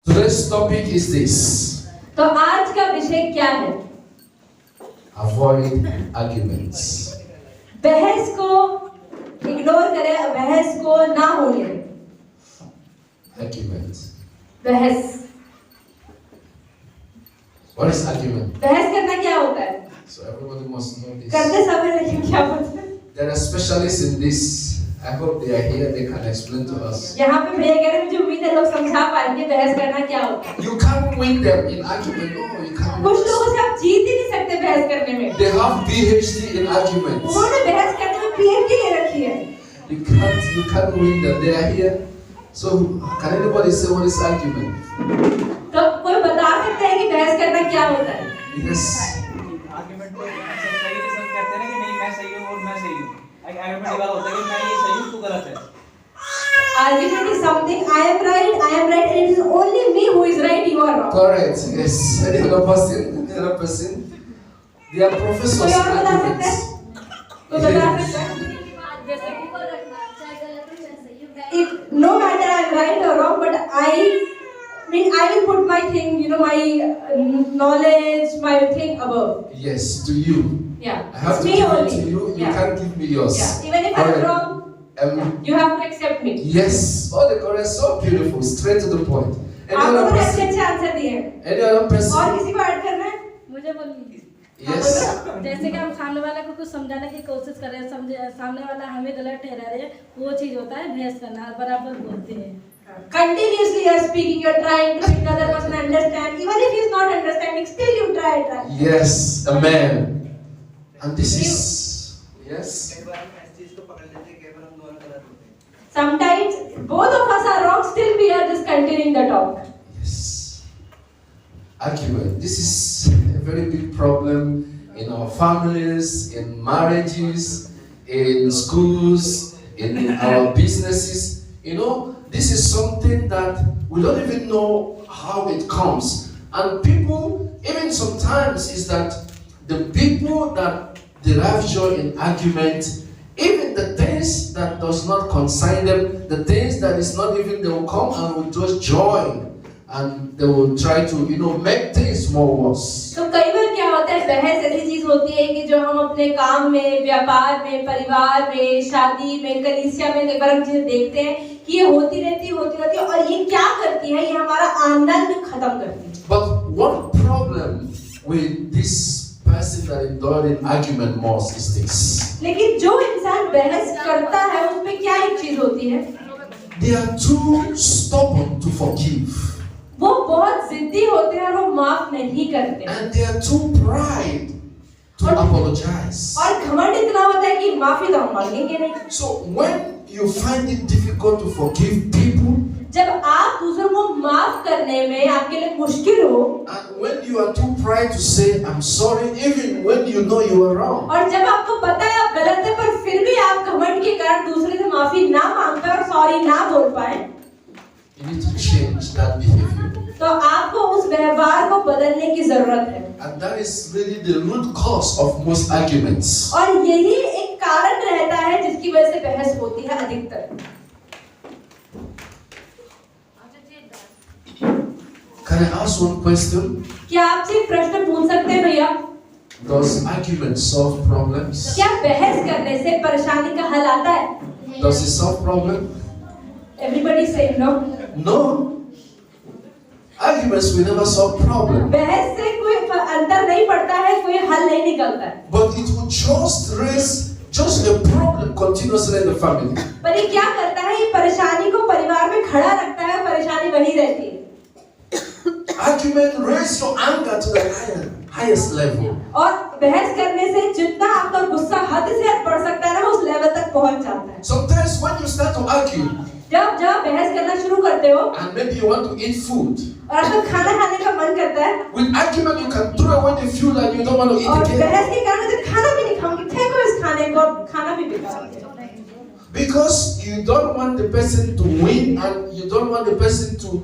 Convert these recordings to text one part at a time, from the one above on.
Today's topic is this. तो आज का विषय क्या है? Avoid arguments. बहस को इग्नोर करें, बहस को ना होने दें। Arguments. बहस। What is argument? बहस करना क्या होता है? So everybody must know this. करते समय लेकिन क्या होता है? There are specialists in this. I hope they are here. They can explain to us. यहाँ पे भैया कह रहे हैं, मुझे उम्मीद है लोग समझा पाएंगे बहस करना क्या होता है। You can't win them in argument. No, you can't. कुछ लोगों से आप जीत ही नहीं सकते बहस करने में। They have PhD in arguments. उन्होंने बहस करने में PhD ले रखी है। You can't win them. They are here. So can anybody say what is argument? तो कोई बता सकता है कि बहस करना क्या होता है? Yes. आर्गुमेंट तो सही किस्म कहते हैं ना कि नहीं मैं सही हूँ और मैं सही हूँ। एक आर्गुमेंट ये बात होता है कि मैं ये सही हूँ तू गलत है। Argument is something I am right, and it is only me who is right, you are wrong. Correct. Yes. Any other person? Any other person? They are professors कोई in और बता सकता है? arguments. कोई बता सकता है? If no matter I am right or wrong, but I will put my thing, my knowledge, my thing above. Yes, to you. Yeah. I have It's to me give it only. to you. You Yeah. can't give me yours. Yeah. Even if I am Correct. wrong, you have to accept me. Yes. Oh, the correct. So beautiful. Straight to the point. Any आप other लोगों ने person? अच्छे answer दिए हैं। Any other और person? किसी को add करना है? मुझे बोलिए। Yes. जैसे कि हम सामने वाले को कुछ समझाने की कोशिश कर रहे हैं, समझे सामने वाला हमें गलत ठहरा रहे हैं, वो चीज होता है बहस करना, बराबर बोलते हैं। Continuously you are speaking, you are trying to make the other person understand. Even if he is not understanding, still you try. Yes. Amen. And this is yes. Sometimes both of us are wrong, still we are just continuing the talk. Yes. Argument. This is a very big problem in our families, in marriages, in schools, in our businesses. This is something that we don't even know how it comes. And people, even sometimes, is that the people that derive joy in argument, even the things that does not concern them, the things that is not even, they will come and will just join. And they will try to, make things more worse. तो कई बार क्या होता है, बहस ऐसी चीज होती है कि जो हम अपने काम में, व्यापार में, परिवार में, शादी में, कलीसिया में कई बार हम चीजें देखते हैं कि ये होती रहती है और ये क्या करती है, ये हमारा आनंद खत्म करती है। But what problem with this person that indulge in argument most is this? लेकिन जो इंसान बहस करता है उसमें क्या एक चीज होती है, They are too stubborn to forgive. वो बहुत जिद्दी होते हैं और वो माफ नहीं करते, And they are too pride to apologize. और घमंड इतना होता है कि माफी तो हम मांगेंगे नहीं। So when you find it difficult to forgive people, जब आप दूसरों को माफ करने में आपके लिए मुश्किल हो, and when you are too pride to say I'm sorry, even when you know you are wrong, और जब आपको पता है आप गलत है पर फिर भी आप घमंड के कारण दूसरे से माफी ना मांग पाए और सॉरी ना बोल पाए, you need to change that behavior. तो आपको उस व्यवहार को बदलने की जरूरत है। And that is really the root cause of most arguments. और यही एक कारण रहता है जिसकी वजह से बहस होती है अधिकतर। Can I ask one question? क्या आपसे एक प्रश्न पूछ सकते हैं भैया? Does argument solve problems? क्या बहस करने से परेशानी का हल आता है? Does it solve problem? Everybody say no. No. Arguments will never solve problem. बहस से कोई अंतर नहीं पड़ता है, कोई हल नहीं निकलता है। But it will just raise a problem continuously in the family. पर ये क्या करता है, ये परेशानी को परिवार में खड़ा रखता है, परेशानी बनी रहती है। Argument raise your anger to the highest level. और बहस करने से जितना आपका गुस्सा हद से हद बढ़ सकता है ना, उस लेवल तक पहुंच जाता है। Sometimes when you start to argue, जब बहस करना शुरू करते हो and maybe you want to eat food, और आपको खाना खाने का मन करता है, with argument you can throw away the food and you don't want to eat और again. बहस के कारण मुझे खाना भी नहीं खाऊंगी, फेंको इस खाने को, खाना भी बेकार है। Because you don't want the person to win and you don't want the person to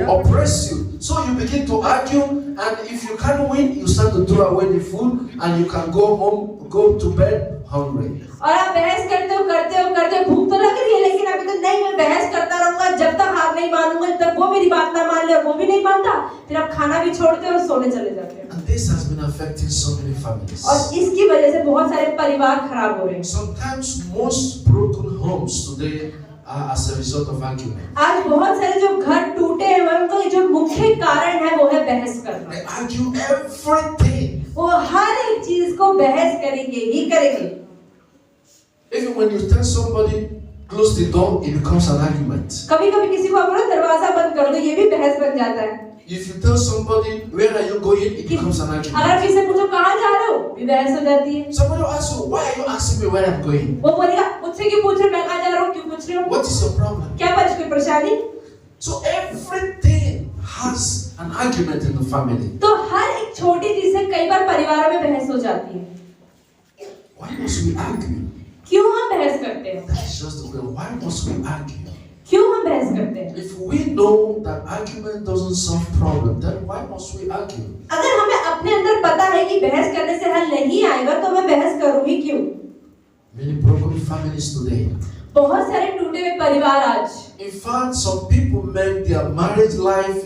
oppress you. So you begin to argue, and if you can't win, you start to throw away the food and you can go home, go to bed hungry. और आप बहस करते हो भूख तो लग रही है, लेकिन अभी तो नहीं, मैं बहस करता रहूंगा जब तक हार नहीं मानूंगा, तब वो मेरी बात ना मान ले और वो भी नहीं मानता, फिर आप खाना भी छोड़ते हैं और सोने चले जाते हैं। And this has been affecting so many families. और इसकी वजह से बहुत सारे परिवार खराब हो रहे हैं। Sometimes most broken homes today are as a result of argument. आज बहुत सारे जो घर टूटे हैं उनका जो मुख्य कारण है वो है बहस करना। They argue everything. वो हर एक चीज को बहस करेंगे ही करेंगे। Even when you tell somebody close the door, it becomes an argument. कभी-कभी किसी को आप बोलो दरवाजा बंद कर दो, ये भी बहस बन जाता है। If you tell somebody where are you going, it becomes an अगर argument. किसी से पूछो कहाँ जा रहे हो, भी बहस हो जाती है। Somebody will ask you, why are you asking me where I'm going? वो बोलेगा मुझसे क्यों पूछ रहे हो, मैं कहाँ जा रहा हूँ, क्यों पूछ रहे हो? What is your problem? क्या कोई परेशानी? So everything has an argument in the family. तो हर एक छोटी चीज से कई बार परिवारों में बहस हो जाती है। Why must we argue? क्यों हम बहस करते हैं? That's just the way. Why must we argue? क्यों हम बहस करते हैं? If we know that argument doesn't solve problem, then why must we argue? अगर हमें अपने अंदर पता है कि बहस करने से हल नहीं आएगा तो मैं बहस करूँ ही क्यों? Many broken families today. बहुत सारे टूटे हुए परिवार आज। In fact, some people make their marriage life,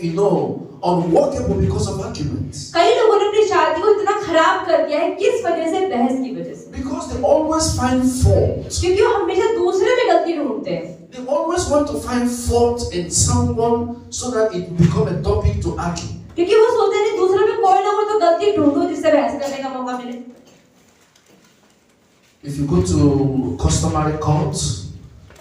unworkable because of arguments. कई लोगों ने अपनी शादी को इतना खराब कर दिया है, किस वजह से? बहस की वजह से। Because they always find fault. क्योंकि वो हमेशा दूसरे में गलती ढूंढते हैं। They always want to find fault in someone so that it become a topic to argue. क्योंकि वो सोचते हैं दूसरे में कोई ना कोई तो गलती ढूंढो जिससे बहस करने का मौका मिले। If you go to customary courts,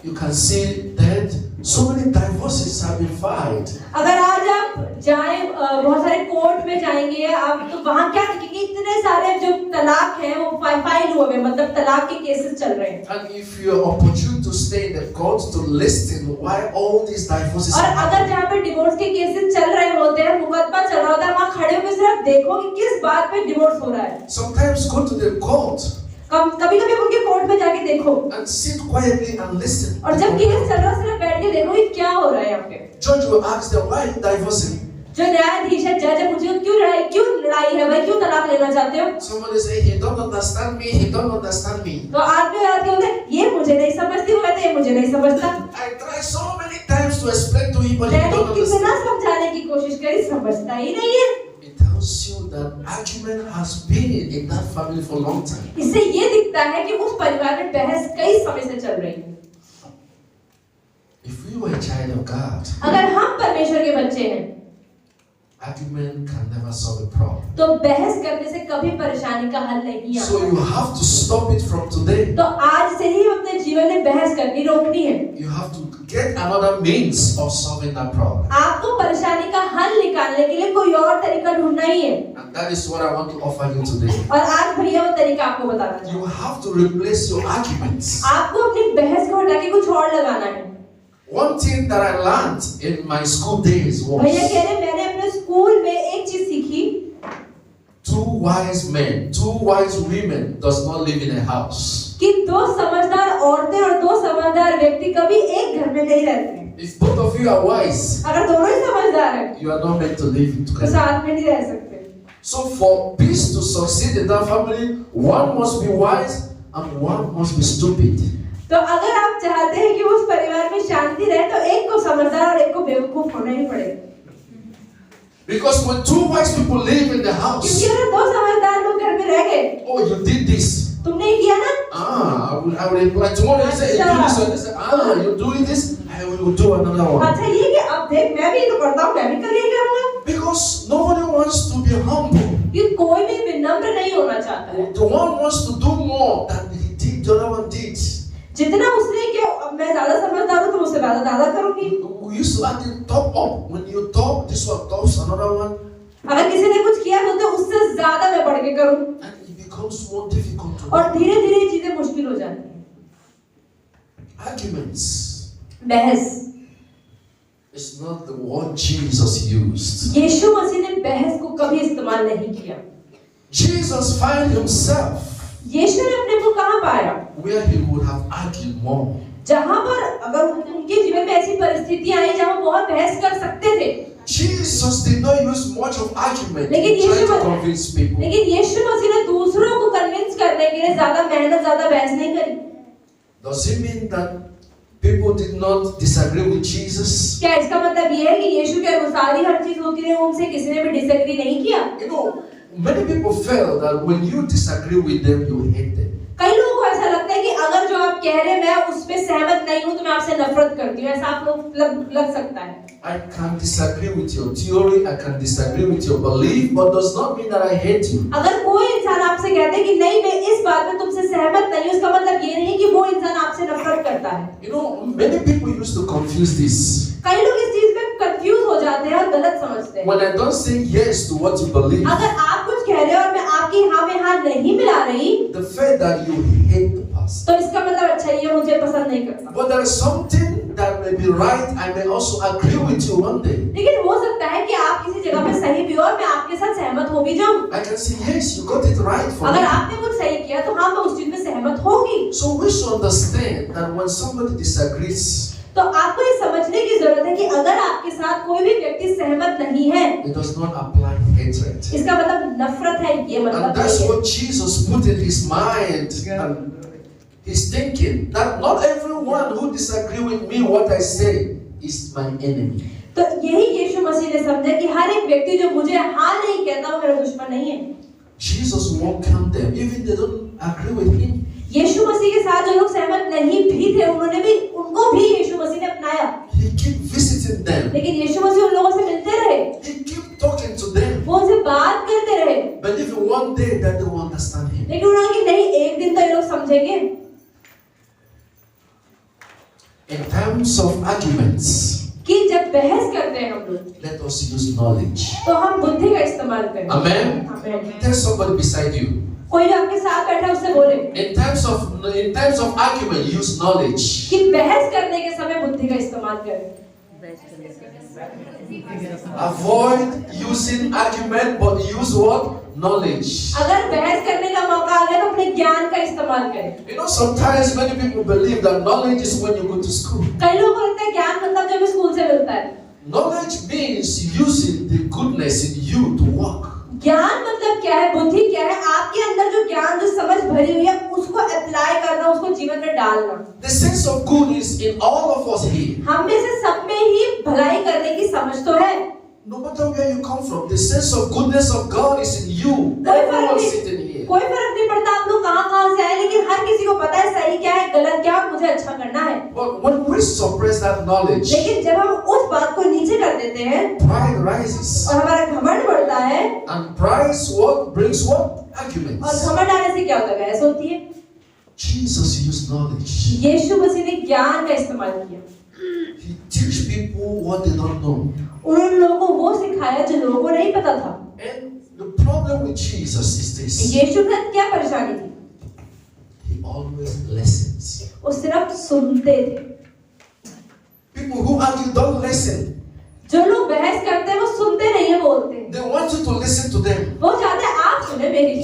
you can see that so many divorces have been filed. अगर आज आप जाएं बहुत सारे कोर्ट में जाएंगे आप तो वहाँ क्या देखेंगे, इतने सारे जो तलाक हैं वो फाइल हुए हैं, मतलब तलाक के केसेस चल रहे हैं। And if you are opportune to stay in the court to listen why all these divorces और are अगर happening, जहाँ पे डिवोर्स के केसेस चल रहे होते हैं, मुकदमा चल रहा होता है, वहाँ खड़े होकर सिर्फ देखो कि किस बात पे डिवोर्स हो रहा है। sometimes go to the court कभी-कभी उनके कोर्ट में जाके देखो and sit quietly and listen. और जब केस चल रहा है सिर्फ बैठ के देखो कि क्या हो रहा है यहाँ पे। Judge will ask them, why are you divorcing? जो न्यायाधीश है, जज है, पूछेगा क्यों लड़ाई है भाई, क्यों तलाक लेना चाहते हो? Somebody say, he don't understand me, he don't understand me. तो आदमी आके बोलते हैं ये मुझे नहीं समझती, वो कहते हैं ये मुझे नहीं समझता। I try so many times to explain to him, but he मैंने don't कितना understand. समझाने की कोशिश करी, समझता ही नहीं है। It tells you that argument has been in that family for a long time. इससे ये दिखता है कि उस परिवार में बहस कई समय से चल रही है। If we were a child of God, अगर हम परमेश्वर के बच्चे हैं argument can never solve a problem. तो बहस करने से कभी परेशानी का हल नहीं So आता। you have to stop it from today. तो आज से ही अपने जीवन में बहस करनी रोकनी है। You have to get another means of solving that problem. आपको परेशानी का हल निकालने के लिए कोई और तरीका ढूंढना ही है। And that is what I want to offer you today. और आज भैया वो तरीका आपको बताना चाहूँ। You have to replace your arguments. आपको अपनी बहस को हटा के कुछ और लगाना है। One thing that I learned in my school days भैया was कह रहे मैंने अपने स्कूल में एक चीज सीखी, two wise men, two wise women does not live in a house. कि दो समझदार औरतें और दो समझदार व्यक्ति कभी एक घर में नहीं रहते। If both of you are wise, अगर दोनों ही समझदार हैं you are not meant to live तो together. साथ में नहीं रह सकते। So for peace to succeed in that family, one must be wise and one must be stupid. तो अगर आप चाहते हैं कि उस परिवार में शांति रहे तो एक को समझदार और एक को बेवकूफ होना ही पड़ेगा। Because when two wise people live in the house, क्योंकि अगर दो समझदार लोग घर में रह गए, oh, you did this. तुमने किया ना? I will reply tomorrow. You say, you do this one. You say, you're doing this. I will do another one. अच्छा ये कि अब देख मैं भी तो करता हूँ, मैं भी कर यही करूँगा। Because nobody wants to be humble. ये कोई भी विनम्र नहीं होना चाहता है। The one wants to do more than he did, the other one did. जितना उसने किया, अब मैं ज्यादा समझदार हूँ तो मुझसे ज्यादा करूँगी। We used to add the top up. When you top, this one tops another one. अगर किसी ने कुछ किया तो उससे ज्यादा मैं बढ़ के करूँ। And it becomes more difficult to और धीरे-धीरे चीजें मुश्किल हो जाती हैं। arguments. बहस। It's not the word Jesus used. यीशु मसीह ने बहस को कभी इस्तेमाल नहीं किया। Jesus found himself यीशु ने अपने को कहाँ पाया? where he would have argued more. जहाँ पर अगर उनके जीवन में ऐसी परिस्थितियां आई जहाँ वो बहुत बहस कर सकते थे। Jesus did not use much of argument लेकिन trying to convince people. लेकिन यीशु मसीह ने दूसरों को कन्विंस करने के लिए ज्यादा मेहनत, ज्यादा बहस नहीं करी। Does it mean that people did not disagree with Jesus. क्या इसका मतलब ये है कि यीशु के अनुसार ही हर चीज होती रही, उनसे किसी ने भी डिसएग्री नहीं किया? You know, many people feel that when you disagree with them, you hate them. कई लोगों को ऐसा लगता है कि अगर जो आप कह रहे हैं मैं उस पे सहमत नहीं हूँ तो मैं आपसे नफरत करती हूँ, ऐसा आप लोग लग सकता है। I can disagree with your theory, I can disagree with your belief, but does not mean that I hate you. अगर कोई इंसान आपसे कहता है कि नहीं मैं इस बात में तुमसे सहमत नहीं हूँ, इसका मतलब ये नहीं कि वो इंसान आपसे नफरत करता है। You know, many people used to confuse this. कई लोग इस चीज में कंफ्यूज हो जाते हैं और गलत समझते हैं। When I don't say yes to what you believe, अगर आप कुछ कह रहे हो और मैं आपकी हाँ में हाँ नहीं मिला रही, the fact that you hate the past. तो इसका मतलब अच्छा ये मुझे पसंद नहीं करता। But there is something that may be right, I may also agree with you one day. लेकिन हो सकता है कि आप किसी जगह पे सही भी हो और मैं आपके साथ सहमत हो भी जाऊं। I can say yes, you got it right for अगर me. आपने कुछ सही किया तो हाँ मैं उस चीज में सहमत होगी। So we should understand that when somebody disagrees, तो आपको ये समझने की जरूरत है कि अगर आपके साथ कोई भी व्यक्ति सहमत नहीं है, it does not apply hatred. इसका मतलब नफरत है, ये मतलब And that's नहीं है। what Jesus put in his mind and his thinking, that not everyone who disagree with me what I say is my enemy. तो यही यीशु मसीह ने समझा कि हर एक व्यक्ति जो मुझे हाँ नहीं कहता वो मेरा दुश्मन नहीं है। Jesus welcomed them, even they don't agree with him. यीशु मसीह के साथ जो लोग सहमत नहीं भी थे, उनको भी यीशु मसीह ने अपनाया। He kept visiting them. लेकिन यीशु मसीह उन लोगों से मिलते रहे, He kept talking to them, वो उनसे बात करते रहे। believing one day that they will understand him. लेकिन उन्होंने कि नहीं, एक दिन तो ये लोग समझेंगे। In terms of arguments, कि जब बहस करते हैं हम लोग, let us use knowledge. तो हम बुद्धि का इस्तेमाल करें। Amen. आमीन। Tell somebody beside you. कोई जो आपके साथ बैठा है उससे बोले In terms of argument, use knowledge. कि बहस करने के समय बुद्धि का इस्तेमाल करें। Avoid using argument, but use what? Knowledge. अगर बहस करने का मौका आ गया तो अपने ज्ञान का इस्तेमाल करें। You know, sometimes many people believe that knowledge is when you go to school. कई लोगों को लगता है ज्ञान मतलब जो हमें स्कूल से मिलता है। Knowledge means using the goodness in you to work. ज्ञान मतलब क्या है, बुद्धि क्या है? आपके अंदर जो ज्ञान जो समझ भरी हुई है उसको अप्लाई करना, उसको जीवन में डालना। The sense of good is in all of us here. हम में से सब में ही भलाई करने की समझ तो है। No matter where you come from, the sense of goodness of God is in you. Everyone sitting here. कोई फर्क नहीं पड़ता आप लोग कहाँ से आए, लेकिन हर किसी को पता है सही क्या है, गलत क्या है, मुझे अच्छा करना है। But when we suppress that knowledge, लेकिन जब हम उस बात को नीचे कर देते हैं pride rises. और हमारा घमंड बढ़ता है, And pride what brings what? Arguments. और घमंड आने से क्या होता है? बहस होती है। Jesus used knowledge. यीशु मसीह ने ज्ञान का इस्तेमाल किया। He teach people what they don't know. उन्होंने लोगों को वो सिखाया जो लोगों को नहीं पता था। And the problem with Jesus is this. यीशु के साथ क्या परेशानी थी? He always listens. वो सिर्फ सुनते थे। People who argue don't listen. जो लोग बहस करते हैं वो सुनते नहीं है, बोलते हैं। They want you to listen to them. वो चाहते हैं आप सुने मेरी।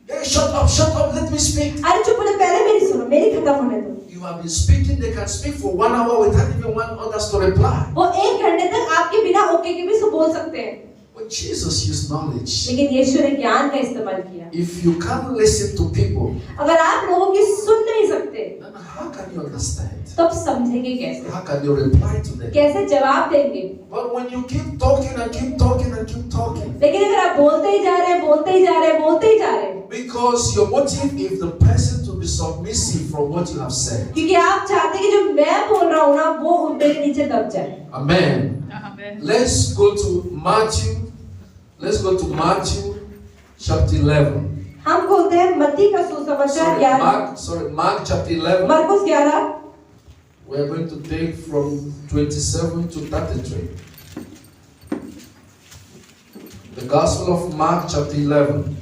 Hey, shut up, let me speak. अरे चुप रहे, पहले मेरी सुनो, मेरी खत्म होने दो। You have been speaking, they can speak for 1 hour without even one others to reply. वो 1 घंटे तक आपके बिना ओके के भी बोल सकते हैं। But Jesus used knowledge. लेकिन यीशु ने ज्ञान का इस्तेमाल किया। If you can't listen to people, अगर आप लोगों की सुन नहीं सकते, then how can you understand? तो आप समझेंगे कैसे? How can you reply to them? कैसे जवाब देंगे? But when you keep talking and keep talking and keep talking, लेकिन अगर आप बोलते ही जा रहे हैं, बोलते ही जा रहे हैं, बोलते ही जा रहे हैं, because your motive is the person to be submissive from what you have said. क्योंकि आप चाहते हैं कि जो मैं बोल रहा हूँ ना वो मेरे नीचे दब जाए। Amen. Let's go to Matthew chapter 11. हम खोलते हैं मत्ती का सुसमाचार 11। Mark chapter 11. मरकुस 11। We are going to take from 27 to 33. The Gospel of Mark chapter 11.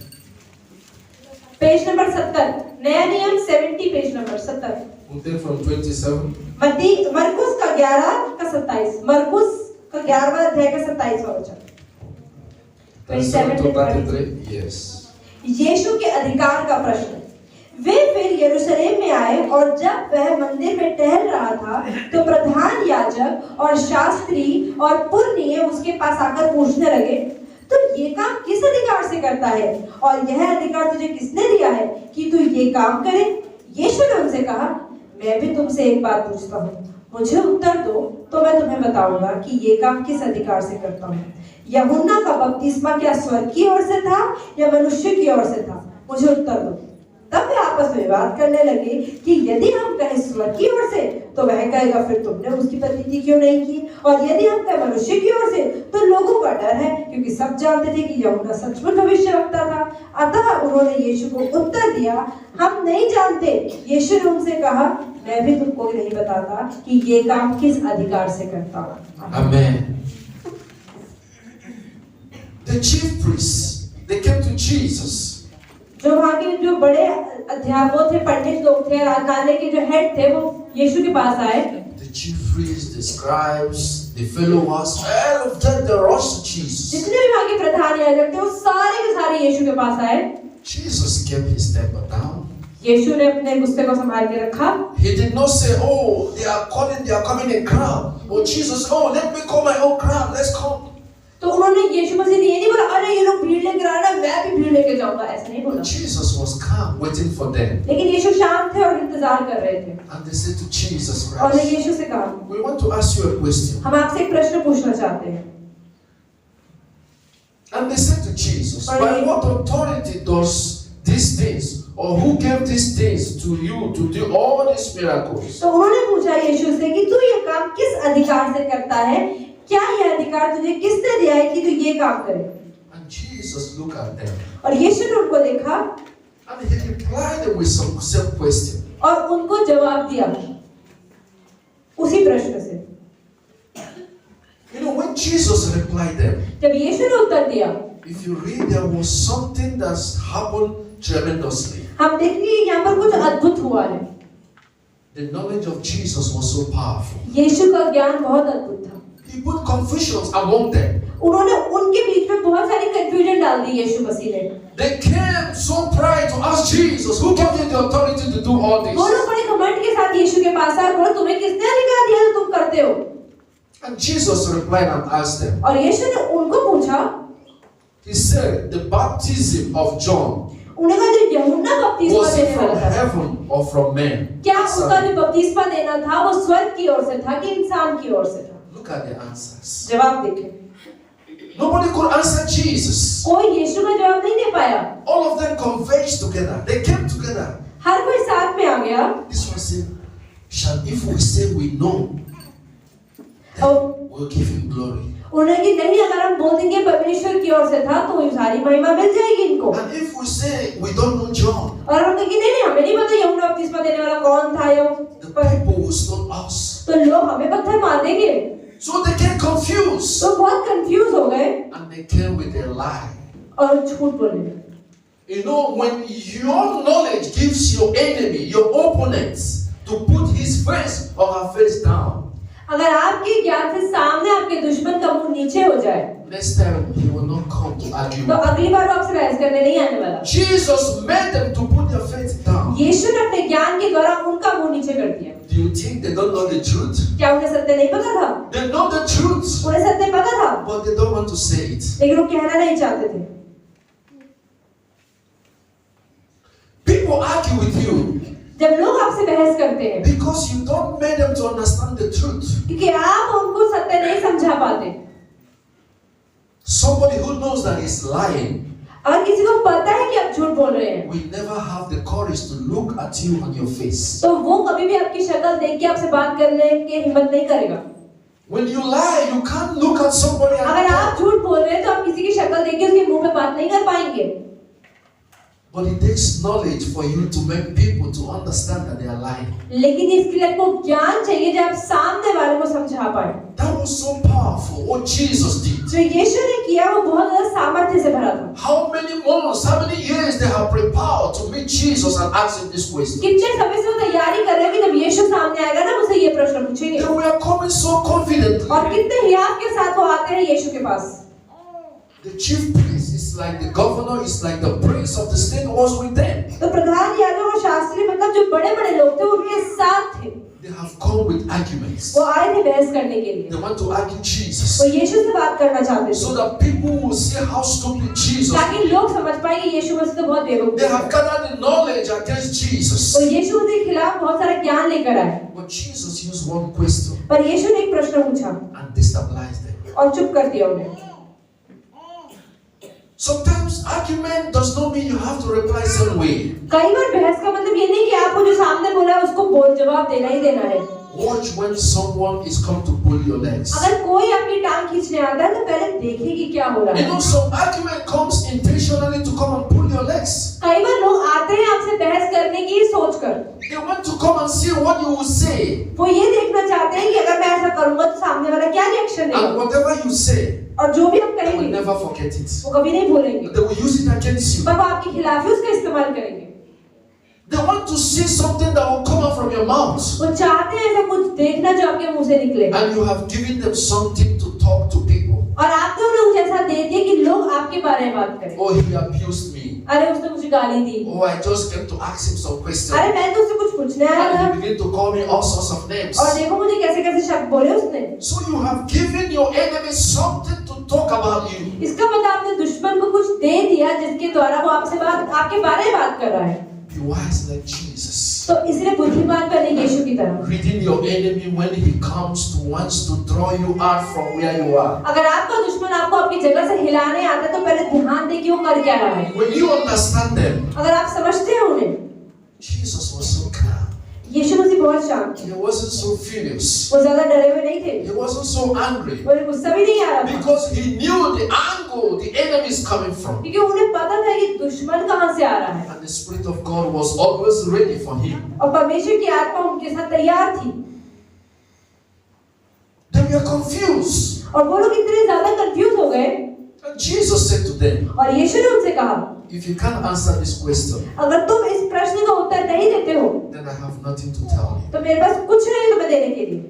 Page number 70, नया नियम 70, page number 70। We'll take from 27. मरकुस का 11 का 27, मरकुस का 11वां अध्याय का 27वां वचन। 27 to 33. Yes. यीशु के अधिकार का प्रश्न। वे फिर यरूशलेम में आए और जब वह मंदिर में टहल रहा था तो प्रधान याजक और शास्त्री और पुरनिये उसके पास आकर पूछने लगे, तो ये काम किस अधिकार से करता है और यह अधिकार तुझे किसने दिया है कि तू ये काम करे? यीशु ने उनसे कहा, मैं भी तुमसे एक बात पूछता हूँ, मुझे उत्तर दो तो मैं तुम्हें बताऊंगा कि ये काम किस अधिकार से करता हूँ। यूहन्ना का बपतिस्मा क्या स्वर्ग की ओर से था या मनुष्य की ओर से था? मुझे उत्तर दो। तब वे आपस में बात करने लगे कि यदि हम कहें स्वर्ग की ओर से तो वह कहेगा, फिर तुमने उसकी प्रतीति क्यों नहीं की? और यदि हम कहें मनुष्य की ओर से तो लोगों का डर है, क्योंकि सब जानते थे कि यूहन्ना सचमुच भविष्यवक्ता था। अतः उन्होंने यीशु को उत्तर दिया, हम नहीं जानते। यीशु ने उनसे कहा, मैं भी तुमको नहीं बताता कि ये काम किस अधिकार से करता हूँ। Amen. The chief priests, they came to Jesus. जो वहाँ के जो बड़े अध्यापक थे, पंडित लोग थे, राजकाने के जो हेड थे, वो यीशु के पास आए। The chief priests, the scribes, the followers, all of them, they rushed to Jesus. जितने भी वहाँ के प्रधान याजक थे, वो सारे के सारे यीशु के पास आए। Jesus kept his temper down. यीशु ने अपने गुस्से को संभाल के रखा। He did not say, "Oh, they are coming in crowd." Oh, Jesus, oh, let me call my own crowd. Let's come. तो उन्होंने यीशु मसीह ने ये नहीं बोला, अरे ये लोग भीड़ लेकर आ रहे हैं, मैं भी भीड़ लेके जाऊंगा, ऐसा नहीं बोला। Jesus was calm, waiting for them. लेकिन यीशु शांत थे और इंतजार कर रहे थे। And they said to Jesus और ने Christ, यीशु से कहा, "We want to ask you a question." हम आपसे एक प्रश्न पूछना चाहते हैं। And they said to Jesus, "By what authority does these things, or who gave these things to you to do all these miracles?" तो उन्होंने पूछा यीशु से कि तू ये काम किस अधिकार से करता है? क्या ये अधिकार तुझे किसने दिया है कि तू ये काम करे? And Jesus looked at them. और यीशु ने उनको देखा And he replied with some question. और उनको जवाब दिया उसी प्रश्न से। You know, when Jesus replied them, जब यीशु ने उत्तर दिया, if you read, there was something that's happened tremendously. हम देखेंगे यहाँ पर कुछ अद्भुत हुआ है। The knowledge of Jesus was so powerful. यीशु का ज्ञान बहुत अद्भुत था। He put confusions among them. उन्होंने उनके बीच में बहुत सारी कंफ्यूजन डाल दी यीशु मसीह ने। They came so proud to ask Jesus, "Who gave you the authority to do all this?" वो लोग बड़े घमंड के साथ यीशु के पास आए और बोले, तुम्हें किसने अधिकार दिया जो तुम करते हो? And Jesus replied and asked them. और यीशु ने उनको पूछा, He said, "The baptism of John, उन्हें कहा जो यूहन्ना बपतिस्मा was it देने from वाला था, heaven or from men?" क्या उसका जो बपतिस्मा देना था वो स्वर्ग की ओर से था कि इंसान की ओर से था? Look at the answers. जवाब देखें। Nobody could answer Jesus. कोई यीशु का जवाब नहीं दे पाया। All of them converged together. They came together. हर कोई साथ में आ गया। This one said, if we say we know, then we'll give him glory. उन्हें कि नहीं, अगर हम बोल देंगे परमेश्वर की ओर से था तो सारी महिमा मिल जाएगी इनको। And if we say we don't know John, और हम कहेंगे नहीं हमें नहीं पता यूहन्ना बपतिस्मा देने वाला कौन था यो, the people will stone us. तो लोग हमें पत्थर मार देंगे। So they get confused. तो बहुत कंफ्यूज हो गए And they came with a lie. और झूठ बोले। You know, when your knowledge gives your enemy, your opponents, to put his face or her face down, अगर आपके ज्ञान से सामने आपके दुश्मन का मुंह नीचे हो जाए, next time he will not come to argue. तो अगली बार वो आपसे बहस करने नहीं आने वाला। Jesus made them to put their face down. यीशु ने अपने ज्ञान के द्वारा उनका मुंह नीचे कर दिया। Do you think they don't know the truth? क्या उन्हें सत्य नहीं पता था? They know the truth, उन्हें सत्य पता था, but they don't want to say it. लेकिन वो कहना नहीं चाहते थे। People argue with you जब लोग आपसे बहस करते हैं because you don't make them to understand the truth. क्योंकि आप उनको सत्य नहीं समझा पाते। Somebody who knows that he's lying अगर किसी को पता है कि आप झूठ बोल रहे हैं, will never have the courage to look at you on your face. तो वो कभी भी आपकी शक्ल देख के आपसे बात करने की हिम्मत नहीं करेगा। When you lie, you can't look at somebody and अगर talk. आप झूठ बोल रहे हैं तो आप किसी की शक्ल देख के उसके मुंह पे बात नहीं कर पाएंगे। But it takes knowledge for you to make people to understand that they are lying. लेकिन इसके लिए आपको ज्ञान चाहिए जो आप सामने वाले को समझा पाए। That was so powerful. What Jesus did. जो यीशु ने किया वो बहुत ज्यादा सामर्थ्य से भरा था। How many months, how many years they have prepared to meet Jesus and ask him this question. कितने समय से वो तैयारी कर रहे हैं कि जब यीशु सामने आएगा ना उसे ये प्रश्न पूछेंगे। They were coming so confidently. और कितने हियाव के साथ वो आते हैं यीशु के पास। The chief priest is like the governor, is like the prince of the state was with them. तो प्रधान याजक और शास्त्री मतलब जो बड़े-बड़े लोग थे उनके साथ थे। They have come with arguments. वो आए थे बहस करने के लिए, They want to argue Jesus. वो यीशु से बात करना चाहते So थे that people will see how stupid Jesus. ताकि लोग समझ पाए कि यीशु मसीह तो बहुत बेवकूफ They है। have gathered the knowledge against Jesus. वो यीशु मसीह के खिलाफ बहुत सारा ज्ञान लेकर आए, But Jesus used one question पर यीशु ने एक प्रश्न पूछा and destabilized them. और चुप कर दिया उन्हें। Sometimes argument does not mean you have to reply same way. कई बार बहस का मतलब ये नहीं कि आपको जो सामने बोला है उसको बोल जवाब देना ही देना है। Watch when someone is come to pull your legs. अगर कोई आपकी टांग खींचने आता है तो पहले देखिए कि क्या हो रहा You है। know, some argument comes intentionally to come and pull your legs. कई बार लोग आते हैं आपसे बहस करने की सोचकर, They want to come and see what you will say. वो ये देखना चाहते हैं कि अगर मैं ऐसा करूंगा तो सामने वाला क्या रिएक्शन And देगा, whatever you say, और जो भी आप they will कहेंगे never forget it. वो कभी नहीं भूलेंगे, They will use it against you. पर वो आपके खिलाफ ही उसका इस्तेमाल करेंगे। They want to see something that will come out from your mouth. वो चाहते हैं ऐसा कुछ देखना जो आपके मुंह से निकले, And you have given them something to talk to people. और आपने उन्हें कुछ ऐसा दे दिया कि लोग आपके बारे में बात करें। Oh, he abused me. अरे उसने मुझे गाली दी, Oh, I just came to ask him some questions. अरे मैं तो उससे कुछ पूछने आया And था, he began to call me all sorts of names. और देखो मुझे कैसे कैसे शब्द बोले उसने। So you have given your enemy something to talk about you. इसका मतलब आपने दुश्मन को कुछ दे दिया जिसके द्वारा वो आपसे बात, आपके बारे में बात कर रहा है। Be wise like Jesus. तो इसलिए बुद्धिमान बने यीशु की तरह। Reading your enemy when he comes to wants to draw you out from where you are. अगर आपका दुश्मन आपको आपकी जगह से हिलाने आता है तो पहले ध्यान दें कि वो कर क्या रहा है। When you understand them, अगर आप समझते हैं उन्हें, Jesus was so calm. यीशु मसीह बहुत शांत थे, He wasn't so furious. वो ज्यादा डरे हुए नहीं थे, He wasn't so angry. वो गुस्सा भी नहीं आ रहा था, Because he knew the angle the enemy is coming from. क्योंकि उन्हें पता था कि दुश्मन कहाँ से आ रहा है, And the Spirit of God was always ready for him. और परमेश्वर की आत्मा उनके साथ तैयार थी। They were confused. और वो लोग इतने ज्यादा कंफ्यूज हो गए, And Jesus said to them, और यीशु ने उनसे कहा, if you can't answer this question, अगर तुम इस प्रश्न का उत्तर नहीं देते हो then I have nothing to tell you. तो मेरे पास कुछ नहीं तुम्हें देने के लिए।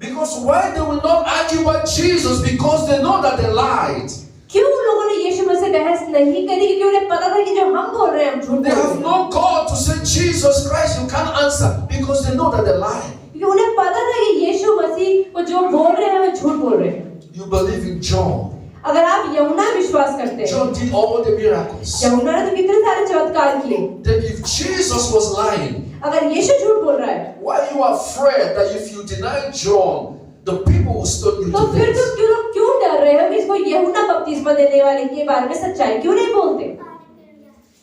Because why they will not argue about Jesus? Because they know that they lied. क्यों उन लोगों ने यीशु मसीह बहस नहीं करी? क्योंकि उन्हें पता था कि जो हम बोल रहे हैं हम झूठ They बोल have रहे हैं। no God to say Jesus Christ, you can't answer. Because they know that they lie. क्योंकि उन्हें पता था कि यीशु मसीह वो जो बोल रहे हैं वो झूठ बोल रहे हैं। You believe in John. अगर आप यूहन्ना विश्वास करते हैं, John did all the miracles. यूहन्ना ने तो कितने सारे चमत्कार किए। Then if Jesus was lying, अगर यीशु झूठ बोल रहा है, why are you afraid that if you deny John, the people will stone you तो to फिर death? तुम क्यों डर रहे हो कि इसको यूहन्ना बपतिस्मा देने वाले के बारे में सच्चाई क्यों नहीं बोलते?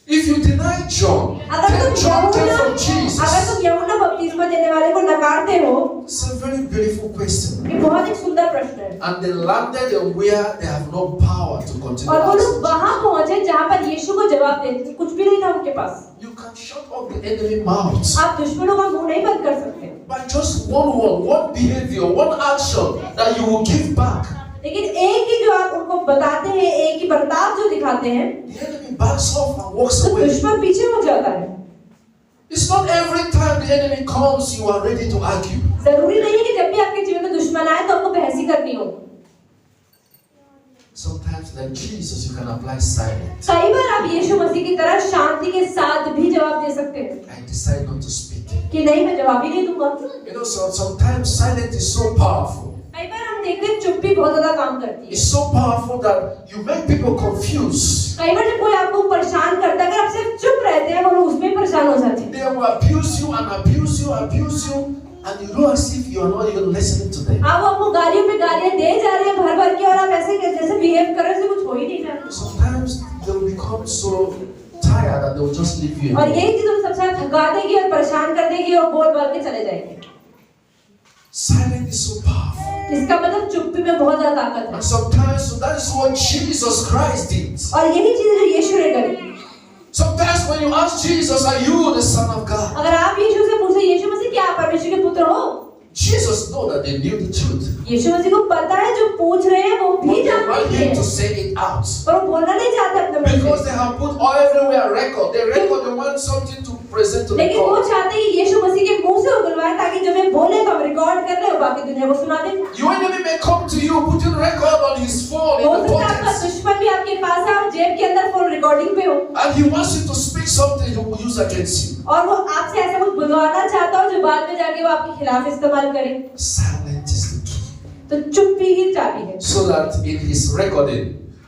If you deny John, अगर then John came from तुम Jesus. यूहन्ना बपतिस्मा देने वाले को नकारते हो, It's a very beautiful question. ये बहुत एक सुंदर प्रश्न है। And they landed where they have no power to continue और वो लोग asking. वहां पहुंचे जहां पर यीशु को जवाब देते कुछ भी नहीं था उनके पास। You can shut up the enemy mouth आप दुश्मनों का मुंह नहीं बंद कर सकते, by just one behavior, one action that you will give back. लेकिन एक ही जो आप उनको बताते हैं, एक ही बर्ताव जो दिखाते हैं, The enemy backs off and walks तो away. दुश्मन पीछे हो जाता है। It's not every time the enemy comes you are ready to argue. जरूरी नहीं है कि जब भी आपके जीवन में दुश्मन आए तो आपको बहस ही करनी हो। Sometimes like Jesus you can apply silence. कई बार आप यीशु मसीह की तरह शांति के साथ भी जवाब दे सकते हैं I decide not to speak. कि नहीं मैं जवाब ही नहीं दूंगा। You know, sometimes silence is so powerful. कई बार हम देखते हैं चुप्पी बहुत ज्यादा काम करती है। It's so powerful that you make people confused. कई बार जब कोई आपको परेशान करता है, अगर आप सिर्फ चुप रहते हैं वो लोग उसमें परेशान हो जाते हैं। They will abuse you and abuse you, and you know as if you are not even listening to them. आप आपको गालियों पे गालियां दे जा रहे हैं भर के, और आप ऐसे जैसे बिहेव कर रहे हैं जैसे कुछ हो ही नहीं रहा। Sometimes they will become so tired that they will just leave you. और यही चीज उन्हें सबसे ज्यादा थका देगी और परेशान कर देगी और बोल के चले जाएंगे। Silence is so powerful. इसका मतलब चुप्पी में बहुत ज्यादा ताकत है। And sometimes, so that is what Jesus Christ did. और यही चीज जो यीशु ने करी। Sometimes when you ask Jesus, are you the Son of God? अगर आप यीशु से पूछे यीशु मसीह क्या आप परमेश्वर के पुत्र हो, Jesus know that they knew the truth. यीशु मसीह को पता है जो पूछ रहे हैं वो भी But they जानते want him to हैं, say it out. पर वो बोलना नहीं चाहते अपने मुंह Because से। they have put all everywhere record. They want something to present to the लेकिन वो God. चाहते हैं कि यीशु मसीह के मुंह से उगलवाए ताकि जब वे बोले तो हम रिकॉर्ड कर ले और बाकी दुनिया को सुना दें। Your enemy may come to you putting record on his phone हो in the सकता है आपका pockets. दुश्मन भी आपके पास है और जेब के अंदर फोन रिकॉर्डिंग पे हो, And he wants you to speak something he will use against you. और वो आपसे ऐसा कुछ बुलवाना चाहता हो जो बाद में जाके वो आपके खिलाफ इस्तेमाल करे, Silence is the key. तो चुप्पी ही चाबी है, So that in his recording,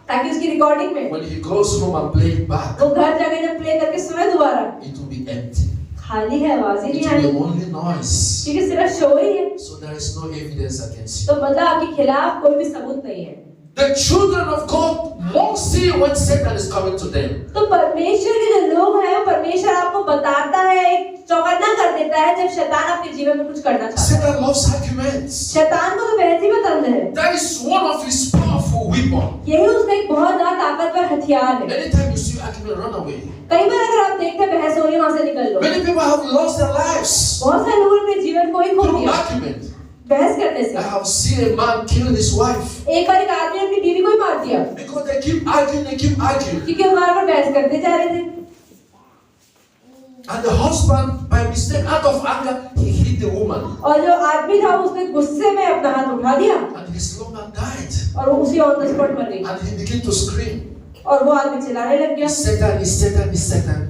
ताकि उसकी रिकॉर्डिंग में when he goes home and play it back, वो घर जाके जब प्ले करके सुने दोबारा, it will be empty. खाली है, आवाज ही It नहीं will be I, only noise. क्योंकि सिर्फ शोर ही है। So there is no evidence against you. तो मतलब आपके खिलाफ कोई भी सबूत नहीं है। The children of God won't see when Satan is coming to them. तो परमेश्वर के जो लोग हैं, वो परमेश्वर आपको बताता है, एक चौकन्ना कर देता है जब शैतान आपके जीवन में कुछ करना चाहता है। Satan loves arguments. शैतान को तो बहस ही पसंद है। That is one of his powerful weapons. यही उसका एक बहुत ज्यादा ताकतवर हथियार है। Anytime you see argument, run away. कई बार अगर आप देखते हैं बहस हो रही है, वहां से निकल लो। Many people have lost their lives बहुत सारे लोगों ने अपने जीवन को ही खो through दिया argument. बहस करने से। I have seen a man kill his wife एक बार एक आदमी ने अपनी बीवी को ही मार दिया because they keep arguing. क्योंकि वो बार-बार बहस करते जा रहे थे। And the husband, by mistake, out of anger, he hit the woman. और जो आदमी था उसने गुस्से में अपना हाथ उठा दिया And his woman died. और वो उसी ऑन द स्पॉट मर गई And he began to scream. और वो आदमी चिल्लाने लग गया, It's Satan, it's Satan, it's Satan.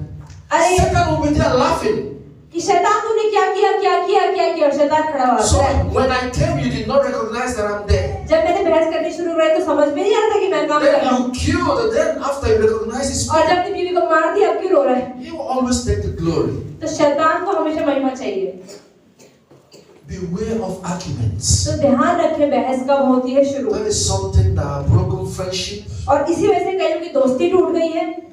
अरे Satan will be there laughing. कि शैतान तूने क्या किया क्या किया क्या किया, और शैतान खड़ा हुआ So है। when I came, you did not recognize that I'm there. जब मैंने बहस करनी शुरू करी तो समझ में नहीं आ रहा था कि मैं काम कर रहा Then हूँ, you killed. Then after you recognize his और जब अपनी बीवी को मार दिया अब क्यों रो रहा है? he will always take the glory. तो शैतान को हमेशा महिमा चाहिए। Beware of arguments. तो ध्यान रखें, बहस कब होती है? शुरू। That is something that have broken friendship. और इसी वजह से कई लोगों की दोस्ती टूट गई है।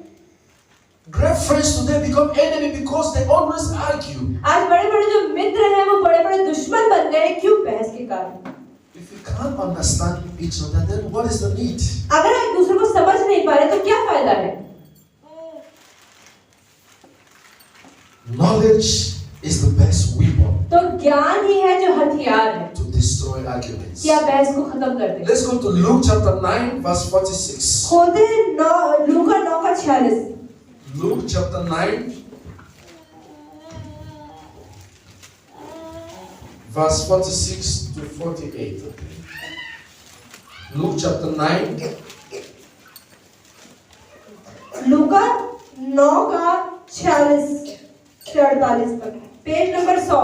Great friends today become enemy because they always argue. आज बड़े-बड़े जो मित्र हैं वो बड़े-बड़े दुश्मन बन गए, क्यों? बहस के कारण। If you can't understand each other, then what is the need? अगर आप एक दूसरे को समझ नहीं पा रहे तो क्या फायदा है? Knowledge is the best weapon तो ज्ञान ही है जो हथियार है to destroy arguments. कि आप बहस को खत्म कर दें। Let's go to Luke chapter 9 verse 46. खोलते हैं लूका 9:46। Luke chapter 9 verse 46 to 48. Luke chapter 9 लूका 9:46 से 48 तक, page number 100,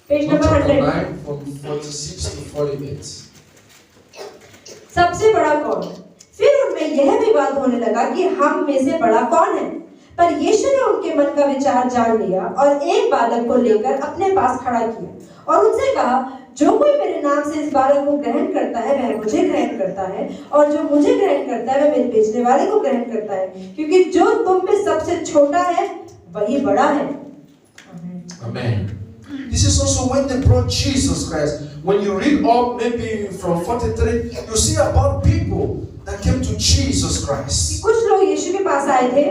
page Luke number chapter 100। 9 from 46 to 48. सबसे बड़ा कौन है? फिर उनमें यह विवाद होने लगा कि हम में से बड़ा कौन है। पर यीशु ने उनके मन का विचार जान लिया और एक बालक को लेकर अपने पास खड़ा किया और उनसे कहा, जो कोई मेरे नाम से इस बालक को ग्रहण करता है वह मुझे ग्रहण करता है, और जो मुझे ग्रहण करता है वह मेरे भेजने वाले को ग्रहण करता है, क्योंकि जो तुम में सबसे छोटा है वही बड़ा है। Amen. This is also when they brought Jesus Christ. When you read up maybe from 43, you see about people that came to Jesus Christ. कुछ लोग यीशु के पास आए थे,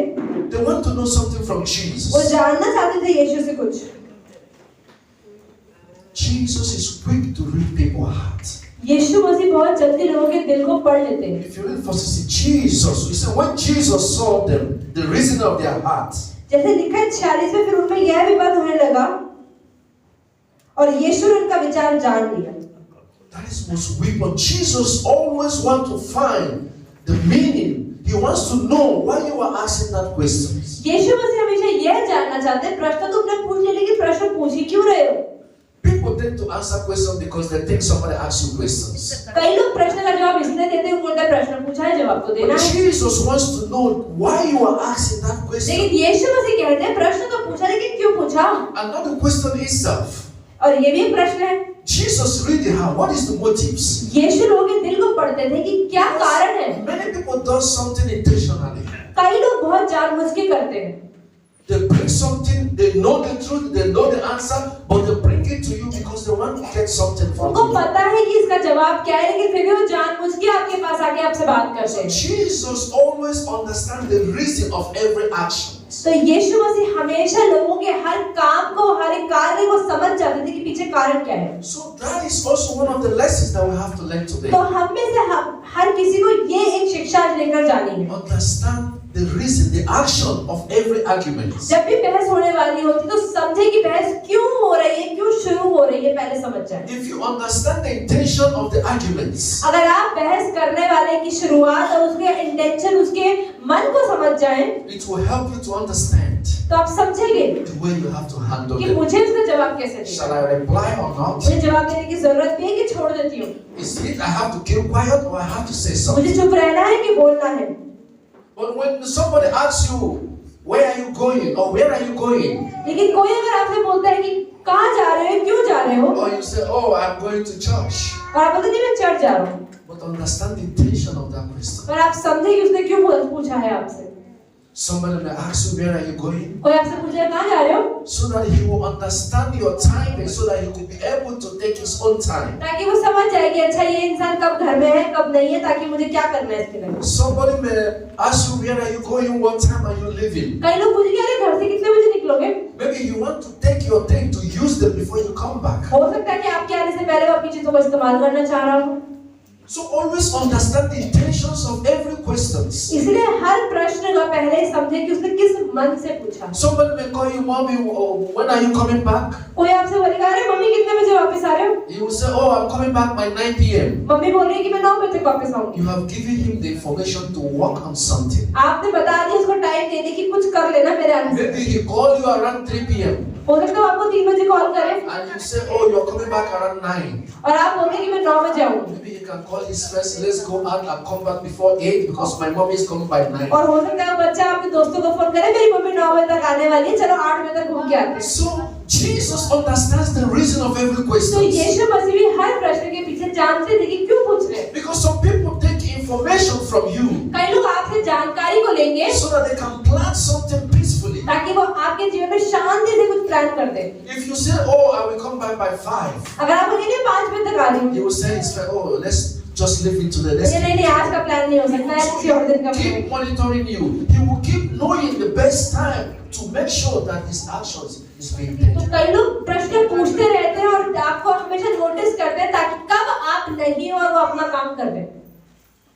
They want to know something from वो Jesus. जानना चाहते थे यीशु से कुछ। Jesus is quick to read people's hearts. यीशु मसीह बहुत जल्दी लोगों के दिल को पढ़ लेते हैं। If you read verse, you see Jesus. You see when Jesus saw them, the reason of their hearts. जैसे लिखा है 46 में, फिर उनमें यह विवाद होने लगा और यीशु ने उनका विचार जान लिया। That is most weapon. Jesus always want to find the meaning. He wants to know why you are asking that question. यीशु मसीह हमेशा यह जानना चाहते हैं, प्रश्न तो तुमने पूछ लिया लेकिन प्रश्न पूछ ही क्यों रहे हो? People tend to answer questions because they think somebody asks you questions. कई लोग प्रश्न का जवाब इसलिए देते हैं, उनको प्रश्न पूछा है जवाब तो देना But है। Jesus wants to know why you are asking that question. लेकिन यीशु मसीह कहते हैं प्रश्न तो पूछा लेकिन क्यों पूछा? And not the question itself. और ये भी एक प्रश्न है। Jesus read the heart. What is the motives? यीशु लोगों के दिल को पढ़ते थे कि क्या कारण है। Many people do something intentionally. कई लोग बहुत जानबूझ के करते हैं। They bring something, they know the truth, they know the answer, but they bring it to you because they want to get something from उनको you. पता है कि इसका जवाब क्या है, लेकिन फिर भी वो जानबूझ के आपके पास आके आपसे बात करते हैं। Jesus always understands the reason of every action. तो यीशु मसीह हमेशा लोगों के हर काम को, हर एक कार्य को समझ जाते थे कि पीछे कारण क्या है। So that is also one of the lessons that we have to learn today. तो हम में से हर किसी को ये एक शिक्षा लेकर जानी है। Understand the reason, the action of every argument. जब भी बहस होने वाली होती तो समझे कि बहस क्यों हो रही है, क्यों शुरू हो रही है, पहले समझ जाए। If you understand the intention of the arguments, अगर आप बहस करने वाले की शुरुआत और उसके इंटेंशन, उसके मन को समझ जाएं, it will help you to understand तो आप समझेंगे the way you have to handle कि them. मुझे उसका जवाब कैसे देना Shall I reply or not? मुझे जवाब देने की जरूरत भी है कि छोड़ देती हूँ, Is it I have to keep quiet or I have to say something? मुझे चुप रहना है कि बोलना है। But when somebody asks you, where are you going or where are you going? लेकिन कोई अगर आपसे बोलता है कि कहाँ जा रहे हो, क्यों जा रहे हो, Or you say, oh, I'm going to church. और आप बोलते नहीं मैं चर्च जा रहा हूँ, But understand the intention of that person. पर आप समझे कि उसने क्यों पूछा है आपसे। Somebody may ask you, where are you going? कोई आपसे पूछे कहाँ जा रहे हो, So that he will understand your timing, so that he could be able to take his own time. ताकि वो समझ जाए कि अच्छा ये इंसान कब घर में है, कब नहीं है, ताकि मुझे क्या करना है इसके लिए। Somebody may ask you, where are you going? What time are you leaving? कई लोग पूछेंगे अरे घर से कितने बजे निकलोगे, Maybe you want to take your time to use them before you come back. हो सकता है कि आपके आने से पहले वो अपनी चीजों को इस्तेमाल करना चाह रहा हो। So always understand the intentions of every question. इसलिए हर प्रश्न का पहले ही समझे कि उसने किस मन से पूछा। Somebody may call you, mommy, when are you coming back? कोई आपसे बोलेगा अरे मम्मी कितने बजे वापस आ रहे हो, You will say, oh, I'm coming back by 9 p.m. Mummy बोल रही है कि मैं 9 बजे तक वापस आऊंगी। You have given him the information to work on something. आपने बता दिया उसको, टाइम दे दी कि कुछ कर लेना मेरे आने से। Maybe he called you around 3 p.m. हो सकता है आपको 3 बजे कॉल करे and you say, oh, you're coming back around 9. और आप बोलेंगे कि मैं 9 बजे आऊंगी। Maybe he can call his friends, let's go out and come back before 8 because my mom is coming by 9. और हो सकता है बच्चा आपके दोस्तों को फोन करे मेरी मम्मी 9 बजे तक आने वाली है, चलो 8 बजे तक घूम के आते हैं। So Jesus understands the reason of every तो question. यीशु मसीह भी हर प्रश्न के पीछे जानते थे कि क्यों पूछ रहे हैं। Because some people take information from you कई लोग आपसे जानकारी को लेंगे so that they can plan something peacefully. ताकि वो आपके जीवन में शांति से कुछ प्लान कर दे। If you say, oh, I will come back by 5, अगर आप बोलेंगे 5 बजे तक आ रही हूँ, he will say, oh, let's just leave it today. Let's नहीं नहीं आज का प्लान नहीं हो सकता है, किसी और दिन का keep plan. monitoring you. He will keep knowing the best time to make sure that his actions is being तो taken. कई लोग प्रश्न पूछते रहते हैं और आपको हमेशा नोटिस करते हैं ताकि कब आप नहीं और वो अपना काम कर दें।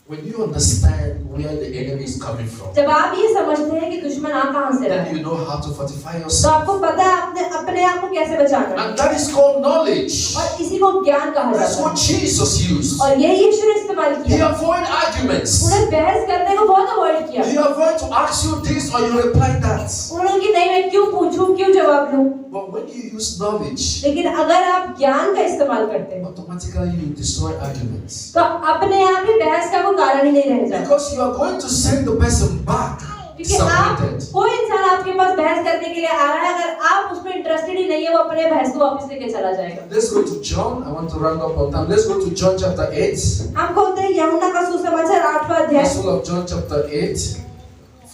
When you understand where the enemy is coming from, जब आप ये समझते हैं कि दुश्मन आ कहाँ से रहा then है, you know how to fortify तो yourself. आपको पता है अपने आप को कैसे बचाना है। And that is called knowledge. और इसी को ज्ञान कहा That's जाता what है। Jesus used. और यही यीशु ने इस्तेमाल He किया। avoided arguments. उन्हें बहस करने को बहुत अवॉइड किया। He avoided to ask you this or you reply that. उन्होंने कि नहीं मैं क्यों पूछूं, क्यों जवाब लूं। But when you use knowledge, लेकिन अगर आप ज्ञान का इस्तेमाल करते हैं automatically you destroy arguments. तो अपने आप ही बहस का कोई कारण ही नहीं रह जाता। Because you are going to send the person back क्योंकि आप disappointed. कोई इंसान आपके पास बहस करने के लिए आ रहा है, अगर आप उसमें इंटरेस्टेड ही नहीं है वो अपने बहस को वापस लेके चला जाएगा। Let's go to John. I want to round up on time. Let's go to John chapter 8. हम खोलते हैं यूहन्ना का सुसमाचार 8वां अध्याय। Gospel of John chapter 8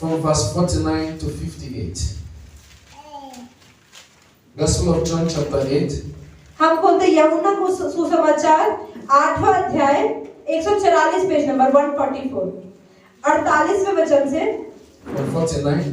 from verse 49 to 58. Gospel of John chapter 8. हम खोलते हैं यूहन्ना का सुसमाचार 8वां अध्याय 144 पेज नंबर 144 48वें वचन से From 49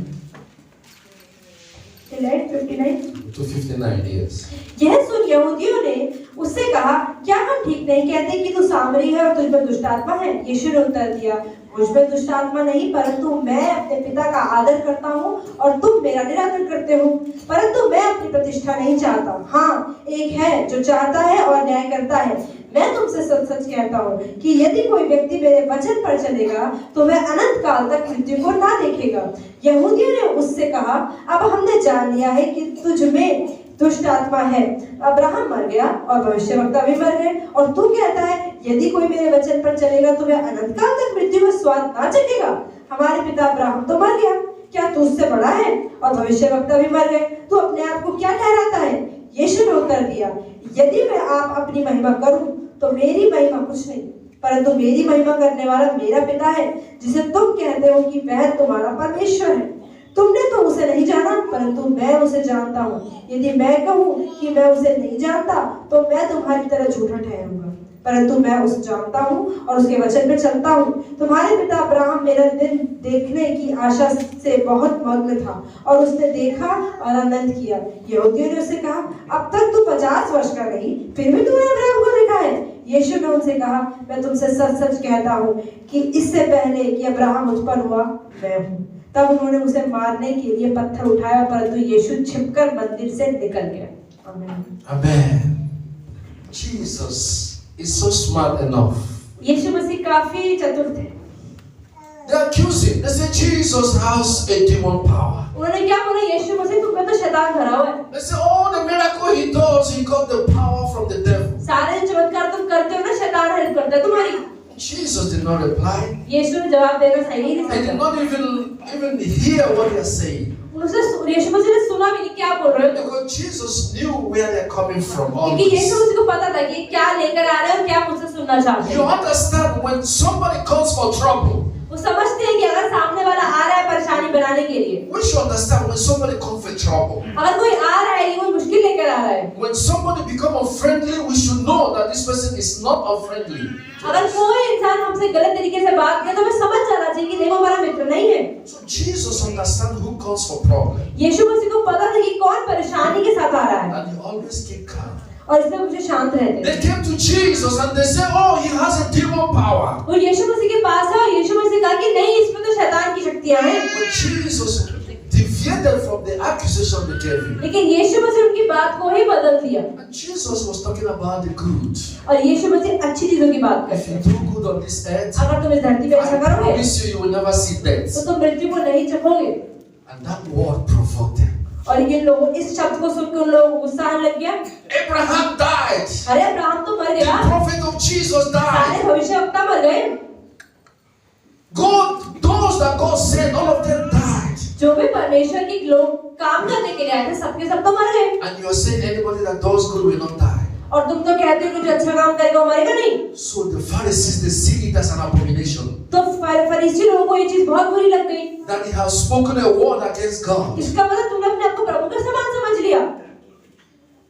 59 to 59 years. यह सुन यहूदियों ने उससे कहा क्या हम ठीक नहीं कहते कि तू सामरी है और तुझ में दुष्ट आत्मा है? यीशु ने उत्तर दिया मुझ में दुष्ट आत्मा नहीं, परंतु मैं अपने पिता का आदर करता हूँ और तुम मेरा निरादर करते हो। परंतु मैं अपनी प्रतिष्ठा नहीं चाहता, हाँ एक है जो चाहता है और न्याय करता है। मैं तुमसे सच सच कहता हूँ कि यदि कोई व्यक्ति मेरे वचन पर चलेगा तो वह अनंत काल तक मृत्यु को ना देखेगा। यहूदियों ने उससे कहा अब हमने जान लिया है कि तुझ में दुष्ट आत्मा है। अब्राहम मर गया और भविष्यवक्ता भी मर गए और तू कहता है यदि कोई मेरे वचन पर चलेगा तो वह अनंत काल तक मृत्यु में स्वाद ना चखेगा। हमारे पिता अब्राहम तो मर गया, क्या तू उससे बड़ा है? और भविष्यवक्ता भी मर गए, तू अपने आप को क्या ठहराता है? यीशु ने उत्तर दिया यदि मैं आप अपनी महिमा करूं तो मेरी महिमा कुछ नहीं, परंतु मेरी महिमा करने वाला मेरा पिता है जिसे तुम कहते हो कि वह तुम्हारा परमेश्वर है। तुमने तो उसे नहीं जाना परंतु मैं उसे जानता हूँ। यदि मैं कहूँ कि मैं उसे नहीं जानता तो मैं तुम्हारी तरह झूठा ठहरूंगा, परंतु मैं उसे जानता हूँ और उसके वचन पे चलता हूँ। तुम्हारे पिता अब्राहम मेरा दिन देखने की आशा से बहुत मग्न था और उसने देखा और आनंद किया। यहूदियों ने उससे कहा अब तक तू 50 वर्ष का नहीं, फिर भी तूने अब्राहम को देखा है? यीशु ने उनसे कहा मैं तुमसे सच सच कहता हूँ कि इससे पहले कि अब्राहम उत्पन्न हुआ मैं हूँ। तब उन्होंने उसे मारने के लिए पत्थर उठाया, परंतु यीशु छिपकर मंदिर से निकल गया। आमीन। Amen. Jesus is so smart enough. यीशु मसीह काफी चतुर थे। They accuse him. They say Jesus has a demon power. उन्होंने क्या बोला? यीशु मसीह तुम में तो शैतान भरा हुआ है। They say all the miracle he does, he got the power from the devil. सारे चमत्कार तुम करते हो ना, शैतान हेल्प करता है तुम्हारी। Jesus did not reply. यीशु ने जवाब देना सही नहीं He did समझा। not even hear what they are saying. यीशु मसीह ने सुना भी नहीं क्या बोल रहे हो, Because Jesus knew where they are coming from. All क्योंकि यीशु this. मसीह को पता था कि क्या लेकर आ रहे हैं और क्या मुझसे सुनना चाहते You हैं। understand when somebody calls for trouble. वो समझते हैं कि अगर सामने वाला आ रहा है परेशानी बनाने के लिए, We should understand when somebody comes for trouble. अगर कोई आ रहा है, कोई मुश्किल लेकर आ रहा है, When somebody become unfriendly, we should know that this person is not unfriendly. अगर कोई इंसान हमसे गलत तरीके से बात करे तो हमें समझ जाना चाहिए कि नहीं, वो हमारा मित्र नहीं है। So Jesus understands who calls for problem. यीशु मसीह को पता था कि कौन परेशानी के साथ आ रहा है, And he always keep calm. और इसलिए मुझे शांत रहते They हैं। came to Jesus and they said, oh, he has a demon power. वो यीशु मसीह के पास है और यीशु मसीह कहा कि नहीं, इसमें तो शैतान की शक्तियां हैं। But Jesus deviated from the accusation they gave him. लेकिन यीशु मसीह उनकी बात को ही बदल दिया, And Jesus was talking about the good. और यीशु मसीह अच्छी चीजों की बात If करते you हैं। do good on this earth, अगर तुम इस धरती पे अच्छा I करोगे promise you, you will never see death. तो तुम मृत्यु को नहीं चखोगे। And that word provoked them. और ये लोग इस शब्द को सुनकर उन लोगों को गुस्सा आने लग गया। Abraham died. अरे अब्राहम तो मर The गया, prophet of Jesus सारे died. भविष्यवक्ता मर गए, God, those that God sent, all of them died. जो भी परमेश्वर के लोग काम करने के लिए आए थे सबके सब तो मर गए। And you are saying anybody that does good will not die. और तुम तो कहते हो कि जो अच्छा काम करेगा वो मरेगा नहीं। So the Pharisees, they see it as an abomination. तो फरीसी लोगों को ये चीज बहुत बुरी लग गई। That he has spoken a word against God. इसका मतलब तुमने अपने आप को प्रभु के समान समझ लिया।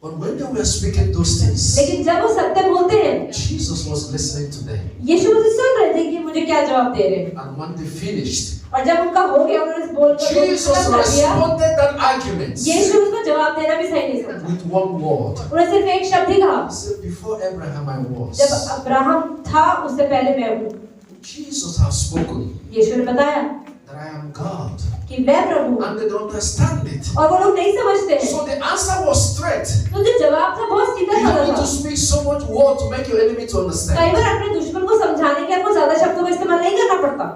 But when they were speaking those things, लेकिन जब वो सत्य बोलते हैं, Jesus was listening to them. यीशु मुझे सुन रहे थे कि मुझे क्या जवाब दे रहे हैं। And when they finished, और जब उनका हो गया, उन्होंने बोलकर Jesus responded that argument यीशु उसको जवाब देना भी सही नहीं समझा। with one word. उन्होंने सिर्फ एक शब्द ही कहा, He said, before Abraham I जब was. अब्राहम था उससे पहले मैं हूँ। Jesus has spoken यीशु ने बताया that I am God. कि मैं प्रभु हूँ, And they don't understand it. और वो लोग नहीं समझते हैं। So the answer was straight. तो जो जवाब था बहुत सीधा You साधा need था। to speak so much word to make your enemy to कई understand. बार अपने दुश्मन को समझाने के आपको ज्यादा शब्दों का इस्तेमाल नहीं करना पड़ता,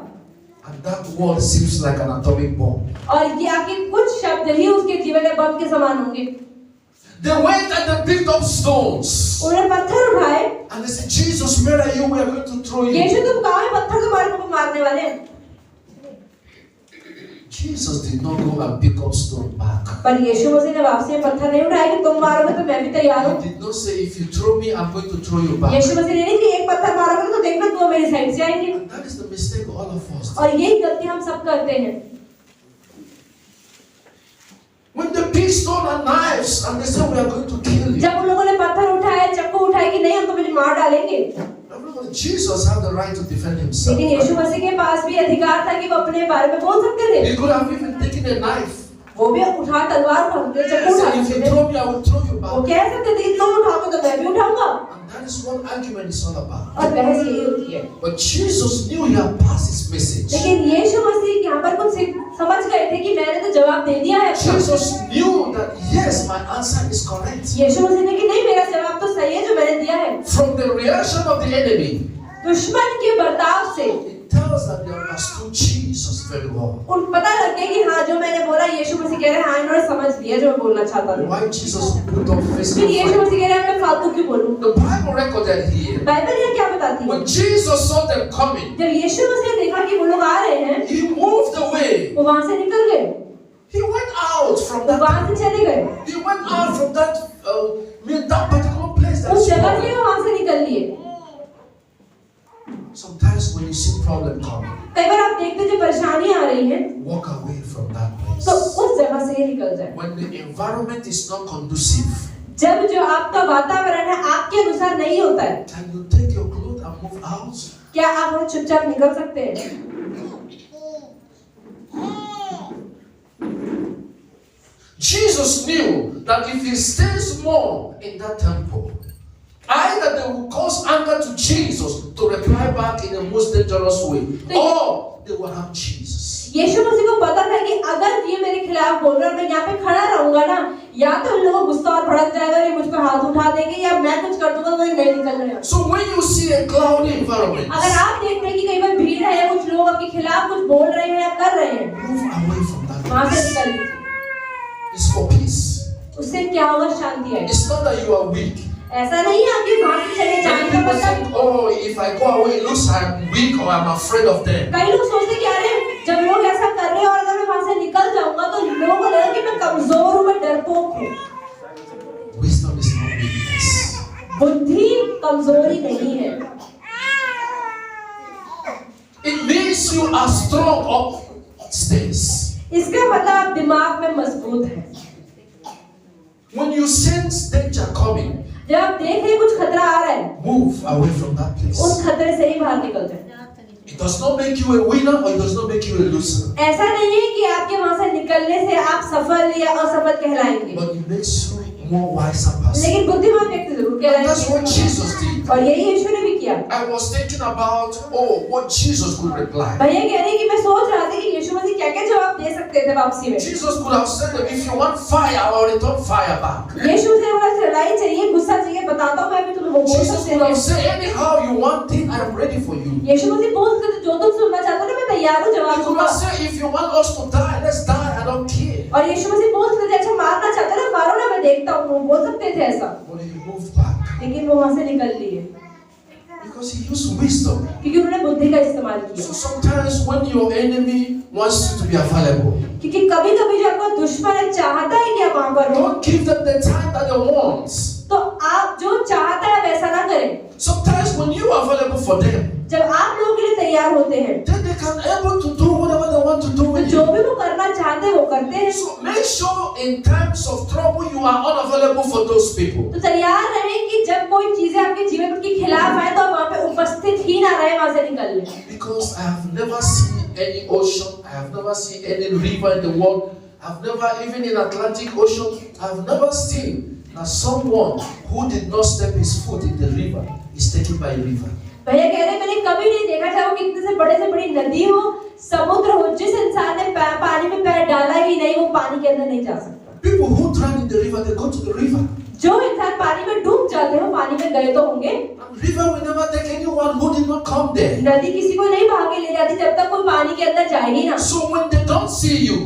And that word seems like an atomic bomb. और ये आपके कुछ शब्द ही उसके जीवन में बम के समान होंगे। They went and they picked up stones. उन्होंने पत्थर उठाए, And they said, Jesus, where are you? We are going to throw you. यीशु तुम कहाँ हैं? पत्थर तुम्हारे को मारने वाले हैं। Jesus did not go and pick up stone back. पर यीशु मसीह ने वापसी में पत्थर नहीं उठाया कि तुम मारोगे तो मैं भी तैयार हूँ। He did not say, if you throw me, I'm going to throw you back. यीशु मसीह ने नहीं कि एक पत्थर मारोगे तो देखना तुम मेरी साइड से आएंगे। And that is the mistake all of us do. और यही गलती हम सब करते हैं। When they pick stone and knives and they say, we are going to kill you. जब उन लोगों ने पत्थर उठाए, चाकू उठाए कि नहीं हम तुम्हें मार डालेंगे, Everybody, Jesus had the right to defend himself. लेकिन यीशु मसीह के पास भी अधिकार था कि वो अपने बारे में बोल सकते थे। He could have even taken a knife. वो भी उठा तलवार उठा सकते थे, He चाकू उठा said, if सकते you थे। throw me, I will throw you वो back. कह सकते थे कि तुम उठाओगे तो मैं भी उठाऊंगा, And that is what argument is all about. और बहस यही होती है। But Jesus knew he had passed his message. लेकिन यीशु मसीह यहाँ पर कुछ समझ गए थे कि मैंने तो जवाब दे दिया है अपना। Jesus knew that, yes, my answer is correct. यीशु मसीह ने कि नहीं, मेरा जवाब तो सही है जो मैंने दिया है। From the reaction of the enemy, दुश्मन के बर्ताव से it tells that they understood Jesus very well. उन पता लग गया कि हाँ जो मैंने बोला यीशु मसीह कह रहे हैं, हाँ इन्होंने समझ लिया जो मैं बोलना चाहता था। Why Jesus put on face to फिर यीशु face? मसीह कह रहे हैं मैं फालतू क्यों बोलूं? The Bible recorded here, Bible ये क्या बताती है? when Jesus saw them coming, जब यीशु मसीह ने देखा कि वो लोग आ रहे हैं, he moved away. वो वहां से निकल गए, He went out from वो that. वहां से चले गए, He went out from that particular place. That उस is जगह से why वो वहां से निकल लिए। sometimes when you see problem coming, कई बार आप देखते हैं जो परेशानी आ रही है walk away from that place. तो उस जगह से ही निकल जाए। When the environment is not conducive, जब जो आपका वातावरण है आपके अनुसार नहीं होता है, can you take your clothes and move out? क्या आप वहाँ चुपचाप निकल सकते हैं? Jesus knew that if he stays more in that temple, either they will cause anger to Jesus to reply back in a most dangerous way, or they will have Jesus. यीशु मसीह को पता मैं यहाँ पे खड़ा रहूंगा ना, या तो उन लोगों को गुस्सा और भड़क जाएगा, ये मुझ पर हाथ उठा देंगे, या मैं कुछ कर दूंगा तो ये नहीं निकल रहे। So when you see a cloudy environment, अगर आप देखते हैं कि कई बार भीड़ है या कुछ लोग आपके खिलाफ कुछ बोल रहे हैं या कर रहे हैं, move away from that वहां से place. निकल लीजिए। It's for peace. उससे क्या होगा? शांति आएगी। It's not that you are weak. ऐसा नहीं है आपके वहां से चले जाने Many का people मतलब। think, oh, if I go away, it looks I'm weak or I'm afraid of them. कई लोग सोचते हैं कि अरे जब लोग ऐसा कर रहे हैं और अगर मैं वहां से निकल जाऊंगा तो लोगों को लगेगा कि मैं कमजोर हूं, मैं डरपोक हूं। Wisdom is not weakness. बुद्धि कमजोरी नहीं है। It means you are strong upstairs. इसका मतलब आप दिमाग में मजबूत हैं। When you sense danger coming, जब आप देख रहे हैं कुछ खतरा आ रहा है, move away from that place. उस खतरे से ही बाहर निकल जाए। It does not make you a winner or it does not make you a loser. ऐसा नहीं है कि आपके वहां से निकलने से आप सफल या असफल कहलाएंगे, But it makes you a more wiser person. लेकिन बुद्धिमान व्यक्ति जरूर And that's what कहलाएंगे। Jesus did. और यही यीशु ने भी किया। I was thinking about, what Jesus could reply. भैया कह रहे हैं कि मैं सोच रहा था कि यीशु मसीह क्या क्या जवाब दे सकते थे वापसी में। Jesus could have said that if you want fire, I will return fire back. यीशु से बोला लड़ाई चाहिए, गुस्सा चाहिए, बताता हूँ मैं भी तुम्हें वो बोल Jesus सकते could have हैं। said, anyhow you want it, I am ready for you. यीशु मसीह बोल सकते थे जो तुम सुनना चाहते हो ना मैं तैयार हूँ He जवाब could दूंगा। have said, if you want us to die, let's die, I don't care. और यीशु मसीह बोल सकते थे अच्छा मारना चाहते हो ना मारो ना मैं देखता हूँ, वो बोल सकते थे ऐसा, But he moved back लेकिन वो वहां से निकल लिए because he used wisdom. क्योंकि उन्होंने बुद्धि का इस्तेमाल किया। So sometimes when your enemy wants you to be available, क्योंकि कभी-कभी जो आपका दुश्मन है चाहता है कि आप वहां पर हो, don't give them the time that they want. तो आप जो चाहता है वैसा ना करें। Sometimes when you are available for them, जब आप लोगों के लिए तैयार होते हैं, then they can able to do whatever they want to do तो with जो you. भी वो करना चाहते हैं वो करते हैं। So make sure in times of trouble you are unavailable for those people. तो तैयार रहें कि जब कोई चीजें आपके जीवन के खिलाफ आए तो आप वहां पे उपस्थित ही ना रहे, वहां से निकल लें। Because I have never seen any ocean, I have never seen any river in the world, I've never, even in Atlantic Ocean, I've never seen that someone who did not step his foot in the river is taken by a river. भैया कह रहे हैं मैंने कभी नहीं देखा, चाहे वो कितने से बड़ी नदी हो, समुद्र हो, जिस इंसान ने पानी में पैर डाला ही नहीं वो पानी के अंदर नहीं जा सकता। People who drown in the river, they go to the river. जो इंसान पानी में डूब जाते हो पानी में गए तो होंगे। And river will never take anyone who did not come there. नदी किसी को नहीं भाग के ले जाती जब तक कोई पानी के अंदर जाएगी ना। So when they don't see you,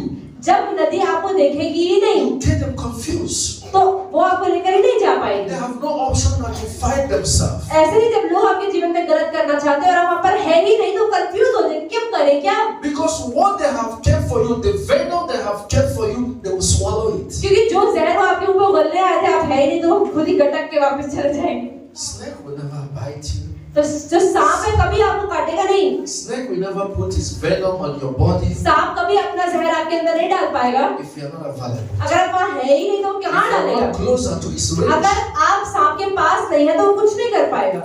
जब नदी आपको देखेगी ही नहीं you get them confused. तो वो आपको लेकर ही नहीं जा पाएगी। They have no option but to fight themselves. ऐसे ही जब लोग आपके जीवन में गलत करना चाहते हैं और आप वहाँ पर है ही नहीं तो कंफ्यूज हो जाएंगे क्या करें क्या, Because what they have kept for you, the venom they have kept for you, they will swallow it. क्योंकि जो जहर वो आपके ऊपर उगलने आए थे आप है ही नहीं तो खुद ही गटक के वापस चले जाएंगे। Snake will never bite you. तो जो सांप है कभी आपको काटेगा नहीं, Snake will never put his venom on your body सांप कभी अपना जहर आपके अंदर नहीं डाल पाएगा। if you are not available. अगर आप वहाँ है ही नहीं तो कहाँ If you are डालेगा। not closer to his range, अगर आप सांप के पास नहीं है तो वो कुछ नहीं कर पाएगा,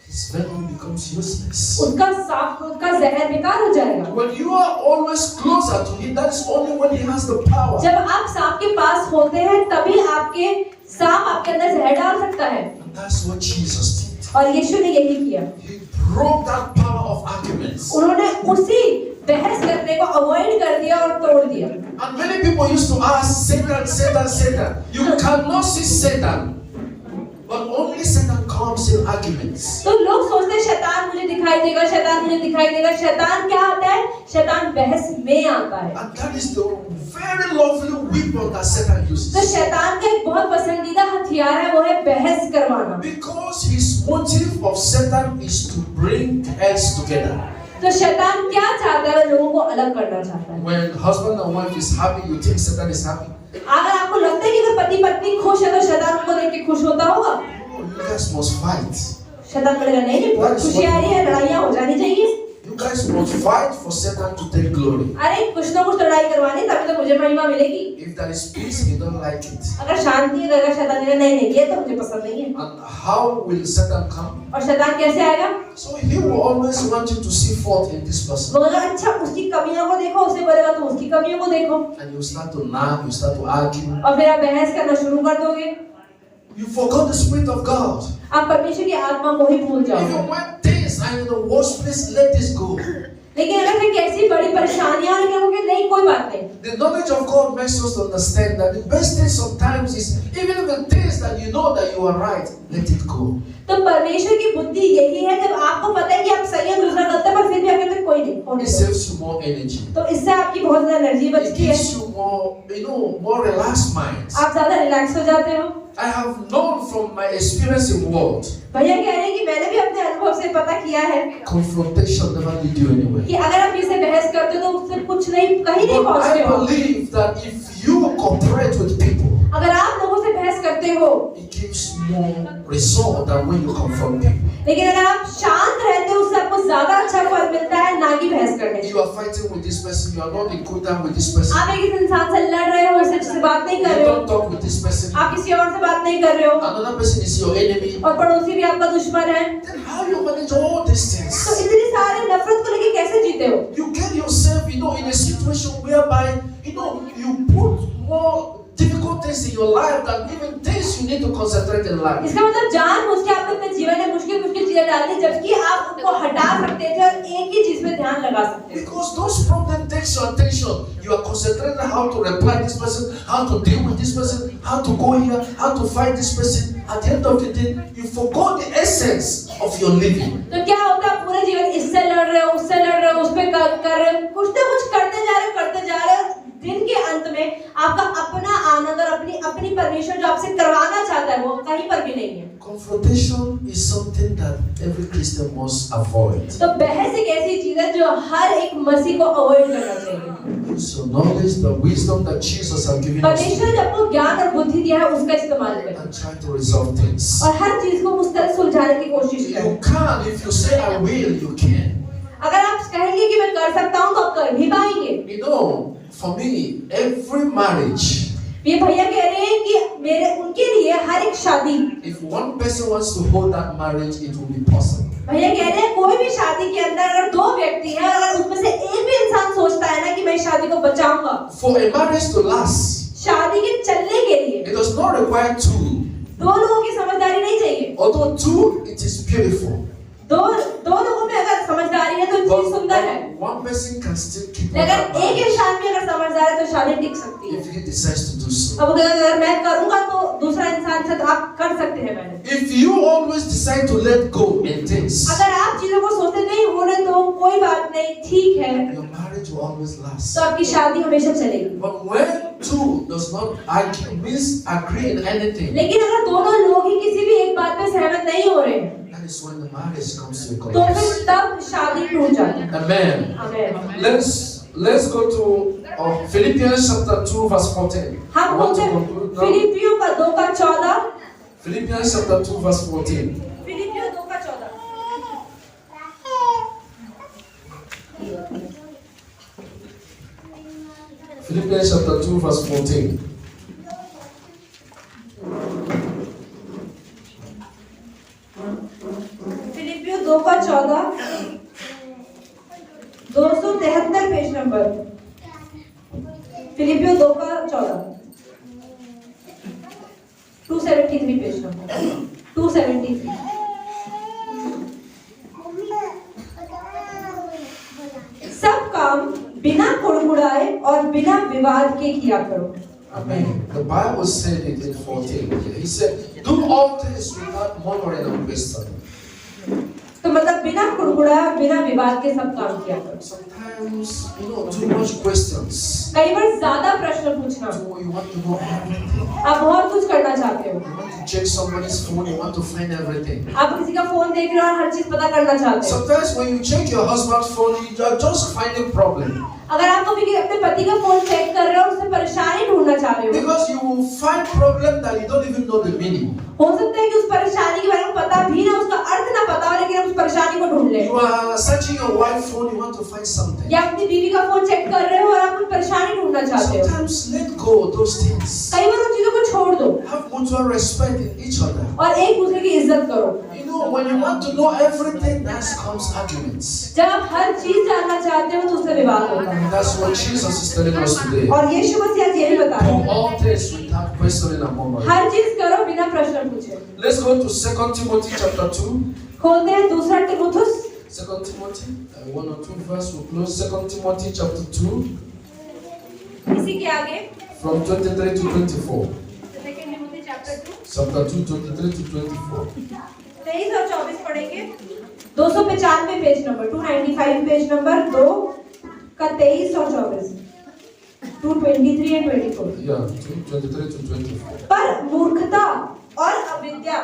his venom becomes useless. उसका जहर बेकार हो जाएगा। When you are always closer to him, that is only when he has the power. जब आप सांप के पास होते हैं तभी आपके सांप आपके अंदर जहर डाल सकता है, And that's what Jesus did. और यीशु ने यही किया। He broke that power of arguments. उन्होंने उसी बहस करने को अवॉइड कर दिया और तोड़ दिया। And many people used to ask, Satan, Satan, Satan. You cannot see Satan. But only Satan comes in arguments. तो लोग सोचते हैं शैतान मुझे दिखाई देगा, शैतान मुझे दिखाई देगा। शैतान क्या आता है? शैतान बहस में आता है। And that is the very lovely weapon that Satan तो uses. शैतान का एक बहुत पसंदीदा हथियार है, वो है बहस करवाना। Because his motive of Satan is to bring heads together. तो शैतान क्या चाहता है? वो लोगों को अलग करना चाहता है। When husband and wife is happy, you think Satan is happy. अगर आपको लगता है कि अगर पति पत्नी खुश है तो शैतान उनको देख के खुश होता होगा। Oh, you guys must fight. शैतान बोलेगा नहीं बहुत खुशी आ रही है, लड़ाइयाँ हो जानी चाहिए। You guys must fight for Satan to take glory. अरे कुछ ना कुछ लड़ाई करवानी तभी तो मुझे महिमा मिलेगी। If there is peace, you don't like it. अगर शांति रहेगा शैतान ने नहीं ये तो मुझे पसंद नहीं है। And how will Satan come? और शैतान कैसे आएगा? So he will always want you to see fault in this person. वो बोलेगा अच्छा उसकी कमियों को देखो, उसे बोलेगा तुम उसकी कमियों को देखो, And you start to nag, you start to argue. और फिर आप बहस करना शुरू कर दोगे। You forgot the Spirit of God. आप परमेश्वर की आत्मा को ही भूल जाओगे। Even when things are in the worst place, let this go. लेकिन अगर मैं कैसी बड़ी परेशानियां और लोगों के नहीं कोई बात नहीं। The knowledge of God makes us understand that the best thing sometimes is even if the things that you know that you are right, let it go. तो परमेश्वर की बुद्धि यही है, जब आपको पता है कि आप सही है दूसरा गलत है पर फिर भी आप कहते हैं कोई नहीं होने It दो। saves you more energy. तो इससे आपकी बहुत ज्यादा एनर्जी It बचती है, gives you more relaxed minds. आप ज्यादा रिलैक्स हो जाते हो। I have known from my experience in world, भैया कह रहे हैं कि मैंने भी अपने अनुभव से पता किया है confrontation never lead you anywhere. कि अगर आप इससे बहस करते हो तो उससे कुछ नहीं कहीं नहीं But पहुंचते I हो। believe that if you cooperate with people, अगर आप लोगों से बहस करते हो, it gives more result than when you confront people. लेकिन अगर आप शांत रहते हो उससे आपको ज्यादा अच्छा फल मिलता है ना कि बहस करने से। You are fighting with this person, you are not in good time with this person. आप एक इंसान से लड़ रहे हो, उससे अच्छे से बात नहीं कर You रहे हो, don't talk with this person. आप किसी और से बात नहीं कर रहे हो, Another person is your enemy. और पड़ोसी भी आपका दुश्मन है, Then how you manage all these तो things? इतनी सारे नफरत को लेके कैसे जीते हो? You get yourself, in a situation whereby, you put more difficult things in your life than even things you need to concentrate in life. इसका मतलब जानबूझ के आपने अपने जीवन में मुश्किल चीजें डाली जबकि आप उनको हटा सकते थे और एक ही चीज पे ध्यान लगा सकते थे। Because those problems takes your attention. You are concentrating how to reply this person, how to deal with this person, how to go here, how to fight this person. At the end of the day, you forgot the essence of your living. तो क्या होता है, पूरे जीवन इससे लड़ रहे हो, उससे लड़ रहे हो, उस पे कर रहे हो, कुछ ना कुछ करते जा रहे हो। दिन के अंत में आपका अपना आनंद और अपनी परमेश्वर जो आपसे करवाना चाहता है वो कहीं पर भी नहीं है। Confrontation is something that every Christian must avoid. तो बहस एक ऐसी चीज है जो हर एक मसीह को अवॉइड करना चाहिए। Use your knowledge, the wisdom that Jesus has given us, परमेश्वर ने आपको ज्ञान और बुद्धि दिया है उसका इस्तेमाल करें and try to resolve things. और हर चीज को उस तरह सुलझाने की कोशिश You करें। can, if you say I will, you can. अगर आप कहेंगे कि मैं कर सकता हूँ तो आप कर भी पाएंगे। For me, every marriage, ये भैया कह रहे हैं कि उनके लिए हर एक शादी, if one person wants to hold that marriage, it will be possible. भैया कह रहे हैं कोई भी शादी के अंदर अगर दो व्यक्ति हैं और अगर उसमें से एक भी इंसान सोचता है ना कि मैं शादी को बचाऊंगा, For a marriage to last, शादी के चलने के लिए it does not require two. दो लोगों की समझदारी नहीं चाहिए। Although two, it is beautiful. दो लोगों में अगर समझदारी है तो चीज सुंदर है, But one person can still keep on लेकिन that एक marriage इंसान भी अगर समझदार है तो शादी टिक सकती है। if he decides to do so. अब अगर मैं करूंगा तो दूसरा इंसान से तो आप कर सकते हैं मैंने। If you always decide to let go in things, अगर आप चीजों को सोचते नहीं होने तो कोई बात नहीं, ठीक है, your marriage will always last. तो आपकी शादी हमेशा चलेगी। But when two does not agree in anything, लेकिन अगर दोनों लोग ही किसी भी एक बात पे सहमत नहीं हो रहे हैं that is when the marriage comes to a तो collapse. फिर तब शादी टूट जाती है। Amen. आमीन। Let's go to Philippians chapter 2 verse 14. हम I want to बोलते conclude now. फिलिपियों का 2:14, Philippians chapter 2 verse 14. फिलिपियों 2:14। Philippians chapter 2 verse 14. फिलिपियों 2:14, 273 पेज नंबर, फिलिपियों 2:14, 273 पेज नंबर, 273। सब काम बिना कुड़कुड़ाए और बिना विवाद के किया करो। Amen. The Bible said it in 14. He said, do all things without murmuring and questioning. तो मतलब बिना कुड़कुड़ाए और बिना विवाद के सब काम किया करो। Sometimes, too much questions. कई बार ज्यादा प्रश्न पूछना, So you want to know everything. आप बहुत कुछ करना चाहते हो, You want to check somebody's phone, you want to find everything. आप किसी का फोन देख रहे हो और हर चीज पता करना चाहते हो। Sometimes when you check your husband's phone, you are just finding problem. अगर आप कभी अपने पति का फोन चेक कर रहे हो उससे परेशानी ढूंढना चाह रहे हो, Because you will find problem that you don't even know the meaning. हो सकता है कि उस परेशानी के बारे में पता भी ना, उसका अर्थ ना पता हो, लेकिन आप उस परेशानी को ढूंढ ले। You are searching your wife's phone, you want to find something. या अपनी बीवी का फोन चेक कर रहे हो और आप कुछ परेशानी ढूंढना चाहते हो। Sometimes let go of those things. कई बार उन चीजों को छोड़ दो Have mutual respect in each other. और एक दूसरे की इज्जत करो। When you want to know everything, that comes arguments. जब आप हर चीज जानना चाहते हो तो उससे विवाद होता है। That's what Jesus is telling us today. और यीशु मसीह आज यही बता रहे Do हैं, all things without questioning and murmuring. हर चीज करो बिना प्रश्न पूछे। Let's go to 2 Timothy chapter 2. खोलते हैं 2 तिमुथियुस 2 Timothy, 1 or 2 verse will close. 2 Timothy chapter 2, इसी के आगे from 23 to 24. Second Timothy chapter 2 Chapter 2, 23 to 24. 23 और 24 पढ़ेंगे। 295 पेज नंबर 295 पेज नंबर 2 का 23 और 24 223 and 24। Yeah, 23 to 24. पर मूर्खता और अविद्या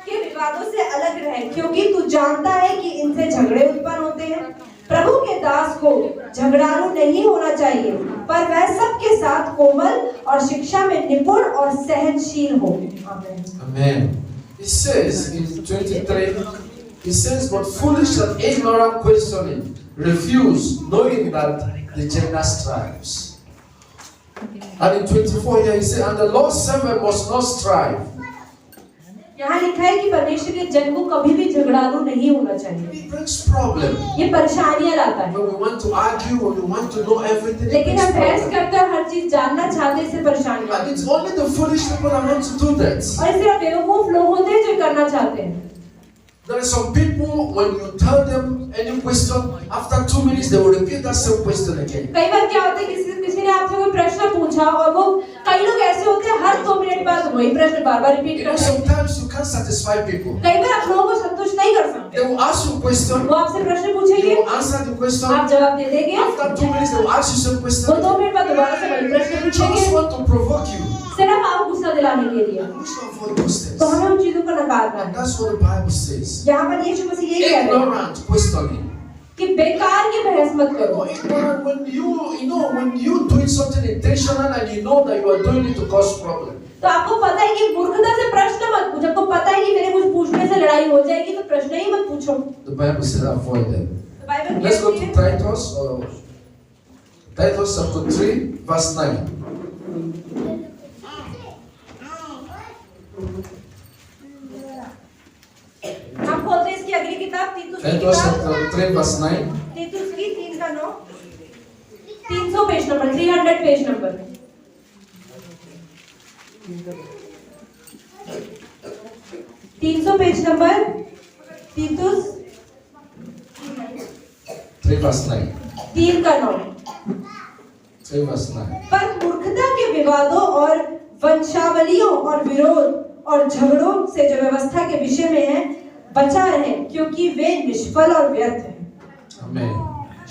के विवादों से अलग रहे, क्योंकि तू जानता है कि इनसे झगड़े उत्पन्न होते हैं। प्रभु के दास को झगड़ालू नहीं होना चाहिए, पर वह सबके साथ कोमल और शिक्षा में निपुण और सहनशील हो। आमीन। Amen. It says in 23, it says, but foolish and ignorant questioning refuse, knowing that the gender strives. And in 24 here, he said, and the Lord's servant must not strive. यहाँ लिखा है कि परमेश्वर के जन को कभी भी झगड़ालू नहीं होना चाहिए। It brings problem. ये परेशानियां लाता है। When we want to argue, when we want to know everything, it लेकिन brings हम बहस problem. करते हैं, हर चीज जानना चाहते हैं, इससे परेशानियां। And it's only the foolish people that want to do that. और सिर्फ बेवकूफ लोग होते हैं जो करना चाहते हैं। There are some people, when you tell them any question, after 2 minutes they will repeat that same question again. कई बार क्या होता है, किसी ने आपसे कोई प्रश्न पूछा और वो कई लोग ऐसे होते हैं हर 2 मिनट बाद वही प्रश्न बार-बार रिपीट You know, करते हैं। sometimes you can't satisfy people. कई बार आप लोगों को संतुष्ट नहीं कर सकते। They will ask you a question, वो आपसे प्रश्न you पूछेंगे, will answer the question. आप जवाब दे देंगे। After 2 minutes they will ask you some वो question. 2 मिनट बाद दोबारा से वही प्रश्न They पूछेंगे, just want to provoke you. सिर्फ आप गुस्सा दिलाने के लिए। We should avoid those तो things. हमें उन चीजों को नकारना And है। that's what the Bible says. यहाँ पर यीशु मसीह यही कह रहे हैं Ignorant questioning. कि बेकार की बहस मत करो। Ignorant when when you doing something intentional and you know that you are doing it to cause problem. तो आपको पता है कि मूर्खता से प्रश्न मत पूछो। आपको पता है कि मेरे कुछ पूछने से लड़ाई हो जाएगी, तो प्रश्न ही मत पूछो। The Bible said avoid them. तो बाइबल Let's go कहती to है Titus chapter 3 verse 9. हम खोलते हैं इसकी अगली किताब तीतुस की Titus किताब chapter 3 verse 9. तीतुस की 3 का 9 300 page number 300 page number 300 page number तीतुस 3 verse 9. 3 का 9। 3 verse 9. पर मूर्खता के विवादों और वंशावलियों और विरोध और झगड़ों से जो व्यवस्था के विषय में है बचा रहे, क्योंकि वे निष्फल और व्यर्थ हैं। Amen.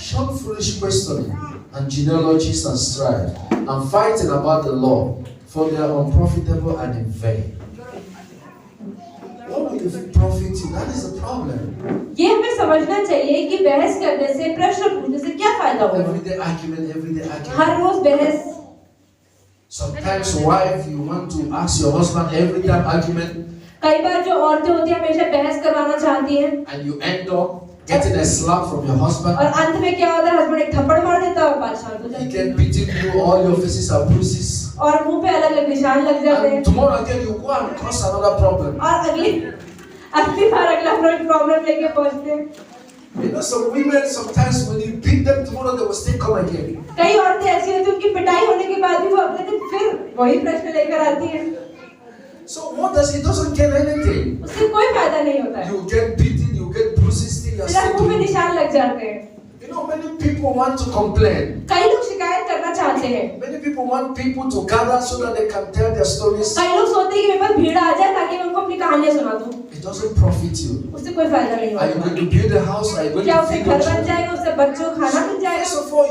Shun foolish questioning and genealogies and strife and fighting about the law, for they are unprofitable and in vain. What will it profit you? That is the problem. ये हमें समझना चाहिए कि बहस करने से, प्रश्न पूछने से क्या फायदा होगा। Everyday argument. हर रोज बहस। Sometimes wife, you want to ask your husband every time argument, कई बार जो औरतें होती हैं हमेशा बहस करवाना चाहती हैं and you end up getting a slap from your husband. और अंत में क्या होता है, हस्बैंड एक थप्पड़ मार देता है और बात शांत हो He जाती है can beating you, all your faces are bruises. और मुंह पे अलग अलग निशान लग जाते हैं And tomorrow again you go and cause another problem. और अगली बार अगला प्रॉब्लम लेके पहुंचते हैं। You know, some women sometimes when you beat them tomorrow they will still come again. कई औरतें ऐसी होती हैं उनकी पिटाई होने के बाद भी वो अगले दिन फिर वही प्रश्न लेकर आती हैं। So what does it doesn't get anything. उससे कोई फायदा नहीं होता है, You get beaten, you get bruises, still you are सिर्फ still मुंह पे doing it. निशान लग जाते हैं। You know, many people want to complain. कई लोग शिकायत करना चाहते हैं, Many people want people to gather so that they can tell their stories. कई लोग सोचते हैं कि मेरे पास भीड़ आ जाए ताकि मैं उनको अपनी कहानियां सुना दूं। It doesn't profit you. उससे कोई फायदा नहीं Are you होता। going to build a house? Are you going क्या to उससे feed your घर बन children? जाएगा, उससे बच्चों को खाना मिल First जाएगा। of all,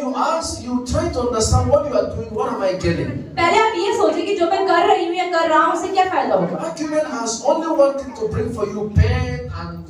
you try to understand what you are doing. What am I getting? पहले आप ये सोचिए कि जो मैं कर रही हूँ या कर रहा हूँ उससे क्या फायदा होगा। Argument has only one thing to bring for you: pain and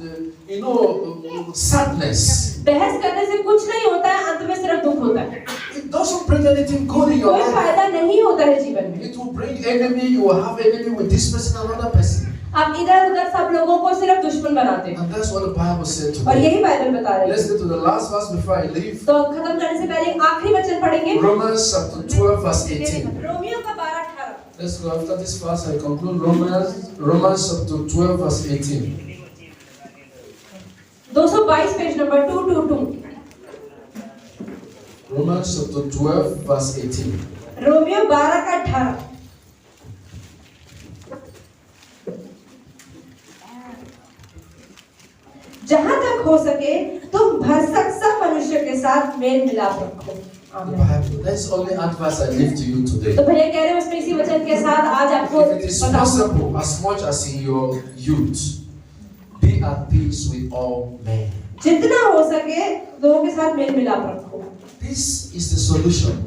sadness. बहस करने से कुछ नहीं होता है, अंत में सिर्फ दुख होता है। It doesn't bring anything good in your कोई life. फायदा नहीं होता है जीवन में। It will bring enemy. You will have enemy with this person and another person. आप इधर उधर सब लोगों को सिर्फ दुश्मन बनाते हैं And that's what the Bible said और today. यही बाइबल बता रही Let's है। get to the last verse before I leave. तो खत्म करने से पहले एक आखिरी वचन पढ़ेंगे, Romans chapter 12 verse 18. रोमियो का 12-18। Let's go after this verse. I conclude Romans chapter 12 verse 18. 222 page number 222। Romans chapter 12 verse 18. Romeo 12-18। जहाँ तक हो सके तुम भरसक सब मनुष्य के साथ मेल मिलाप रखो। The आमीन। Bible. That's the only advice I give to you today. तो भैया कह रहे हैं उसमें इसी वचन के साथ आज आपको If it is बताऊं, possible, as much as in your youth, be at peace with all men. जितना हो सके लोगों के साथ मेल मिलाप रखो। This is the solution.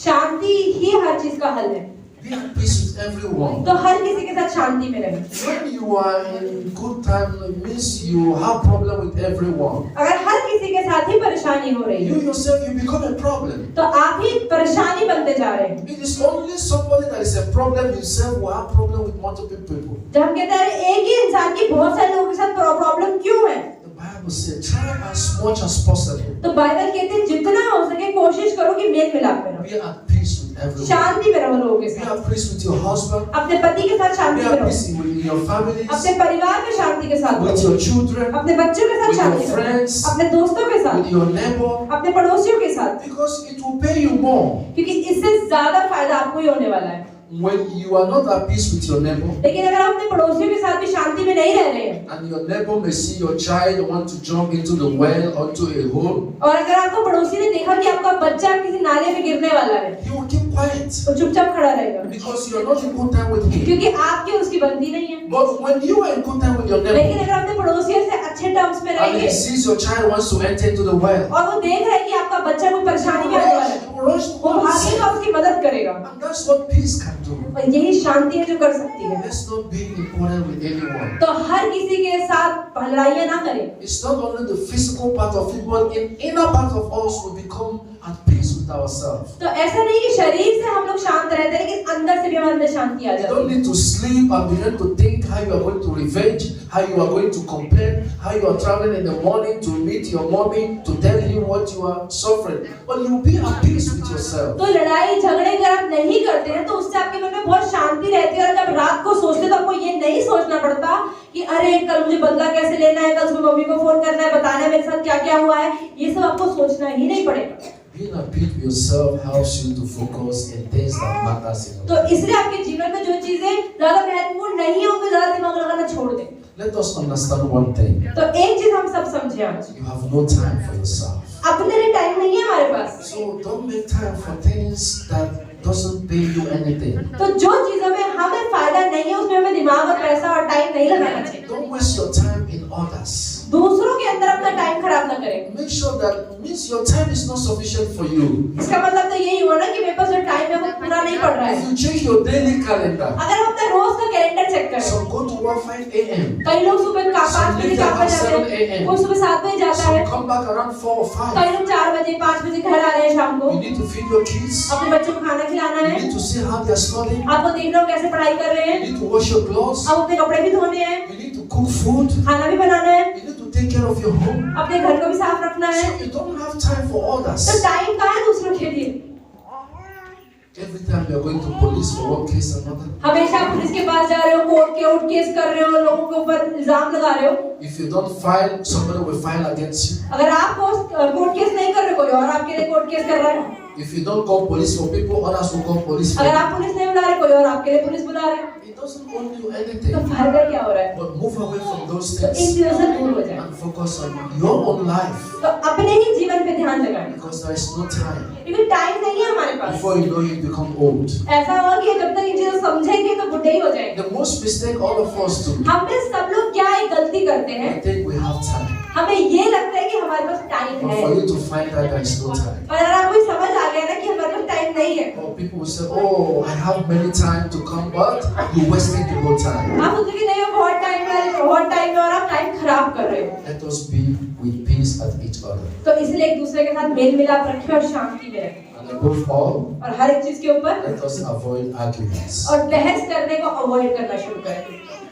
शांति ही हर चीज का हल है। Be at peace with everyone. तो हर किसी के साथ शांति में रहे। When you are in good time, it means you have problem with everyone. अगर हर किसी के साथ ही परेशानी हो रही You है yourself, you become a problem. तो आप ही परेशानी बनते जा रहे हैं। It is only somebody that is a problem himself who have problem with multiple people. जब हम कहते हैं एक ही इंसान की बहुत सारे लोगों के साथ प्रॉब्लम क्यों है, The Bible says, try as much as possible. तो बाइबल कहते हैं जितना हो सके कोशिश करो कि मेल मिलाप में रहो, Be at peace with everyone. शांति में रहो लोगों के Be साथ, at peace with your husband. अपने पति के साथ Be शांति में at रहो, peace with your families, अपने परिवार में शांति के साथ with रहो, your children, अपने बच्चों के साथ with शांति your में रहो, friends, अपने दोस्तों के साथ, with your neighbor, अपने पड़ोसियों के साथ, because it will pay you more. क्योंकि इससे ज्यादा फायदा आपको ही होने वाला है। When you are not at peace with your neighbor, लेकिन अगर आप अपने पड़ोसियों के साथ भी शांति में नहीं रह रहे हैं and your neighbor may see your child want to jump into the well or to a hole, और अगर आपको पड़ोसी ने देखा कि आपका बच्चा किसी नाले में गिरने वाला है he will keep quiet तो चुपचाप खड़ा रहेगा, because you are not in good time with him. क्योंकि आपकी उसकी बनती नहीं है। But when you are in good time with your लेकिन neighbor, अगर अपने पड़ोसियों से अच्छे टर्म्स में and he रहेंगे sees your child wants to enter into the well, और वो देख रहा है कि आपका बच्चा कोई परेशानी में आने वाला है, he will rush वो towards भागेगा, him. उसकी मदद करेगा। And that's what peace can do. और यही शांति है जो कर सकती है। Let's not be important with anyone. तो हर किसी के साथ लड़ाइयाँ ना करें। It's not only the physical part of it, but in inner part of us will become at peace with ourselves. तो ऐसा नहीं कि शरीर से हम लोग शांत रहते हैं, लेकिन अंदर से भी हमारे अंदर शांति आ You जाती don't है। need to sleep and begin to think how you are going to revenge, how you are going to complain, how you are traveling in the morning to meet your mommy to tell you what you are suffering. But you will be at peace with yourself. तो लड़ाई झगड़े अगर आप नहीं करते हैं तो उससे आपके मन में बहुत शांति रहती है, और जब रात को सोचते हैं तो आपको ये नहीं सोचना पड़ता कि अरे कल मुझे बदला कैसे लेना है, कल सुबह मम्मी को फोन करना है, बताना है मेरे साथ क्या क्या हुआ है, ये सब आपको सोचना ही नहीं पड़ेगा। Being at peace with yourself helps you to focus in things that matters in your तो life. इसलिए आपके जीवन में जो चीजें ज्यादा महत्वपूर्ण नहीं है उनमें ज्यादा दिमाग लगाना छोड़ दें। Let us understand one thing. तो एक चीज हम सब समझे आज, You have no time for yourself. अपने लिए टाइम नहीं है हमारे पास। So don't make time for things that doesn't pay you anything. तो जो चीजों में हमें फायदा नहीं है उसमें हमें दिमाग और पैसा और टाइम नहीं लगाना चाहिए। Don't waste your time in others. दूसरों के अंदर अपना टाइम खराब ना करें। Make sure that means your time is not sufficient for you. इसका मतलब तो यही हुआ ना कि मेरे पास जो टाइम है वो पूरा नहीं पड़ रहा है। If you check your daily calendar, अगर हम अपने रोज का कैलेंडर चेक करें, some go to work 5 a.m. कई लोग सुबह 5 बजे काम पर जाते हैं, कोई सुबह 7 बजे जाता Some है, come back around 4 or 5. कई लोग 4 बजे 5 बजे घर आ रहे हैं शाम को। You need to feed your kids. अपने बच्चों को खाना खिलाना You है, need to see how they are studying. आपको देखना हो कैसे पढ़ाई कर रहे You हैं, need to wash your clothes. आप अपने कपड़े भी धोने हैं, You need to cook food. खाना भी बनाना है, You need to take care of your home. अपने घर को भी साफ रखना है। So you don't have time for others. तो टाइम कहाँ है दूसरों के लिए? Every time you are going to police for one case or another, हमेशा पुलिस के पास जा रहे हो, कोर्ट केस कर रहे हो, लोगों के ऊपर इल्जाम लगा रहे हो। if you don't file, somebody will file against you. अगर आप कोर्ट केस नहीं कर रहे, कोई और आपके लिए कोर्ट केस कर रहा है। If you don't call police for people, others will call police for अगर you. आप पुलिस नहीं बुला रहे, कोई और आपके लिए पुलिस बुला रहे हैं। It doesn't own you तो anything. फायदा क्या हो रहा है? But move away from those तो इन things चीजों से दूर हो जाए, and focus on your own life, तो अपने ही जीवन पे ध्यान लगाएं, because there is no time. क्योंकि टाइम नहीं है हमारे पास। Before you know it, you become old. ऐसा होगा कि जब तक इन चीजों को समझेंगे तो बुढ़े ही हो जाएंगे। The most mistake all of us do, हम में सब लोग क्या एक गलती करते I हैं, think we have time. हमें ये लगता है कि हमारे पास टाइम But है, for you to find that there is no time. और अगर आपको समझ आ गया ना कि हमारे पास टाइम नहीं है, Or people will say, oh, I have many time to come, but you wasted your time. आप सोचोगे नहीं वो बहुत टाइम है और आप टाइम खराब कर रहे हो। Let us be with peace at each other. तो इसलिए एक दूसरे के साथ मेल मिलाप रखें और शांति में रहें, And above all, और हर एक चीज के ऊपर let us avoid arguments और बहस करने को अवॉइड करना शुरू करें,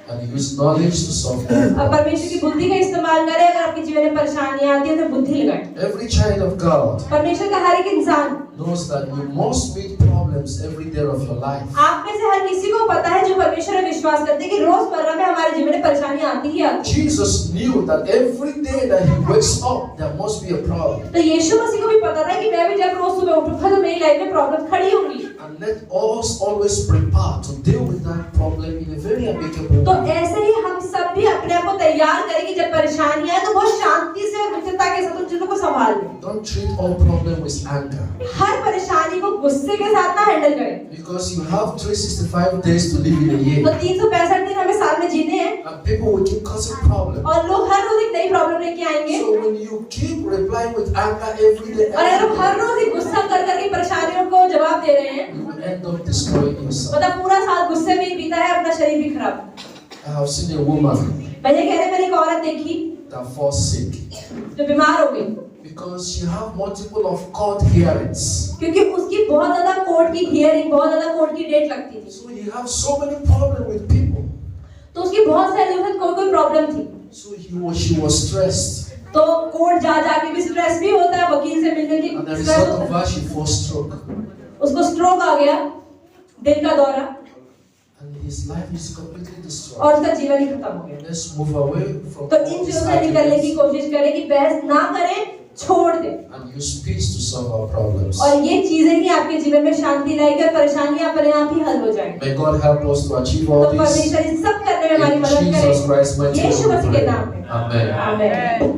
and use knowledge to solve और problems. परमेश्वर की बुद्धि का इस्तेमाल करें। अगर आपके जीवन में परेशानियां आती है तो बुद्धि लगाएं। Every child of God परमेश्वर का हर एक इंसान, knows that you must meet problems every day of your life. आप में से हर किसी को पता है जो परमेश्वर में विश्वास करते हैं कि रोजमर्रा में हमारे जीवन में परेशानियां आती ही आती हैं। Jesus knew that every day that he wakes up, there must be a problem. तो यीशु मसीह को भी पता था कि मैं भी जब रोज सुबह उठूंगा तो मेरी लाइफ में प्रॉब्लम खड़ी होंगी। And let us always prepare to deal with that problem in a very amicable तो way. ऐसे ही हम सब भी अपने आप को तैयार करें कि जब परेशानी आए तो बहुत शांति से और मित्रता के साथ उन चीजों को संभाल लें। Don't treat all problem with anger. हर परेशानी को गुस्से के साथ ना हैंडल करें। Because you have 365 days to live in a तो year. 365 दिन हमें साल में जीने हैं And people will keep causing problems. और लोग हर रोज एक नई प्रॉब्लम लेके आएंगे। So when you keep replying with anger every day, और अगर हम हर रोज एक गुस्सा कर करके परेशानियों को जवाब दे रहे हैं, you will end up destroying yourself. मतलब पूरा साल गुस्से में ही बीता है, अपना शरीर भी खराब। I have seen a woman भैया कह रहे मैंने एक औरत देखी that falls sick जो बीमार हो गई because she have multiple of court hearings. क्योंकि उसकी बहुत ज्यादा कोर्ट की हियरिंग, बहुत ज्यादा कोर्ट की डेट लगती थी। So you have so many problems with people. तो उसकी बहुत सारी लोगों से कोई प्रॉब्लम थी। So she was stressed. तो कोर्ट जा जाके भी स्ट्रेस भी होता है, वकील से मिलने की And the स्ट्रेस result होता of है। that, she falls stroke. उसको स्ट्रोक आ गया, दिल का दौरा, And his life is completely destroyed. और उसका जीवन ही खत्म हो गया। Let's move away from तो all इन these चीजों से निकलने की arguments कोशिश करें कि बहस ना करें, छोड़ दें। and use peace to solve our problems. और ये चीजें ही आपके जीवन में शांति लाएगी और परेशानियां अपने आप ही हल हो जाएंगी। May God help us to achieve तो all this. परमेश्वर इस सब करने में हमारी In मदद Jesus करे। Christ's mighty name Yeshu we मसीह के pray. नाम में। Amen. आमीन।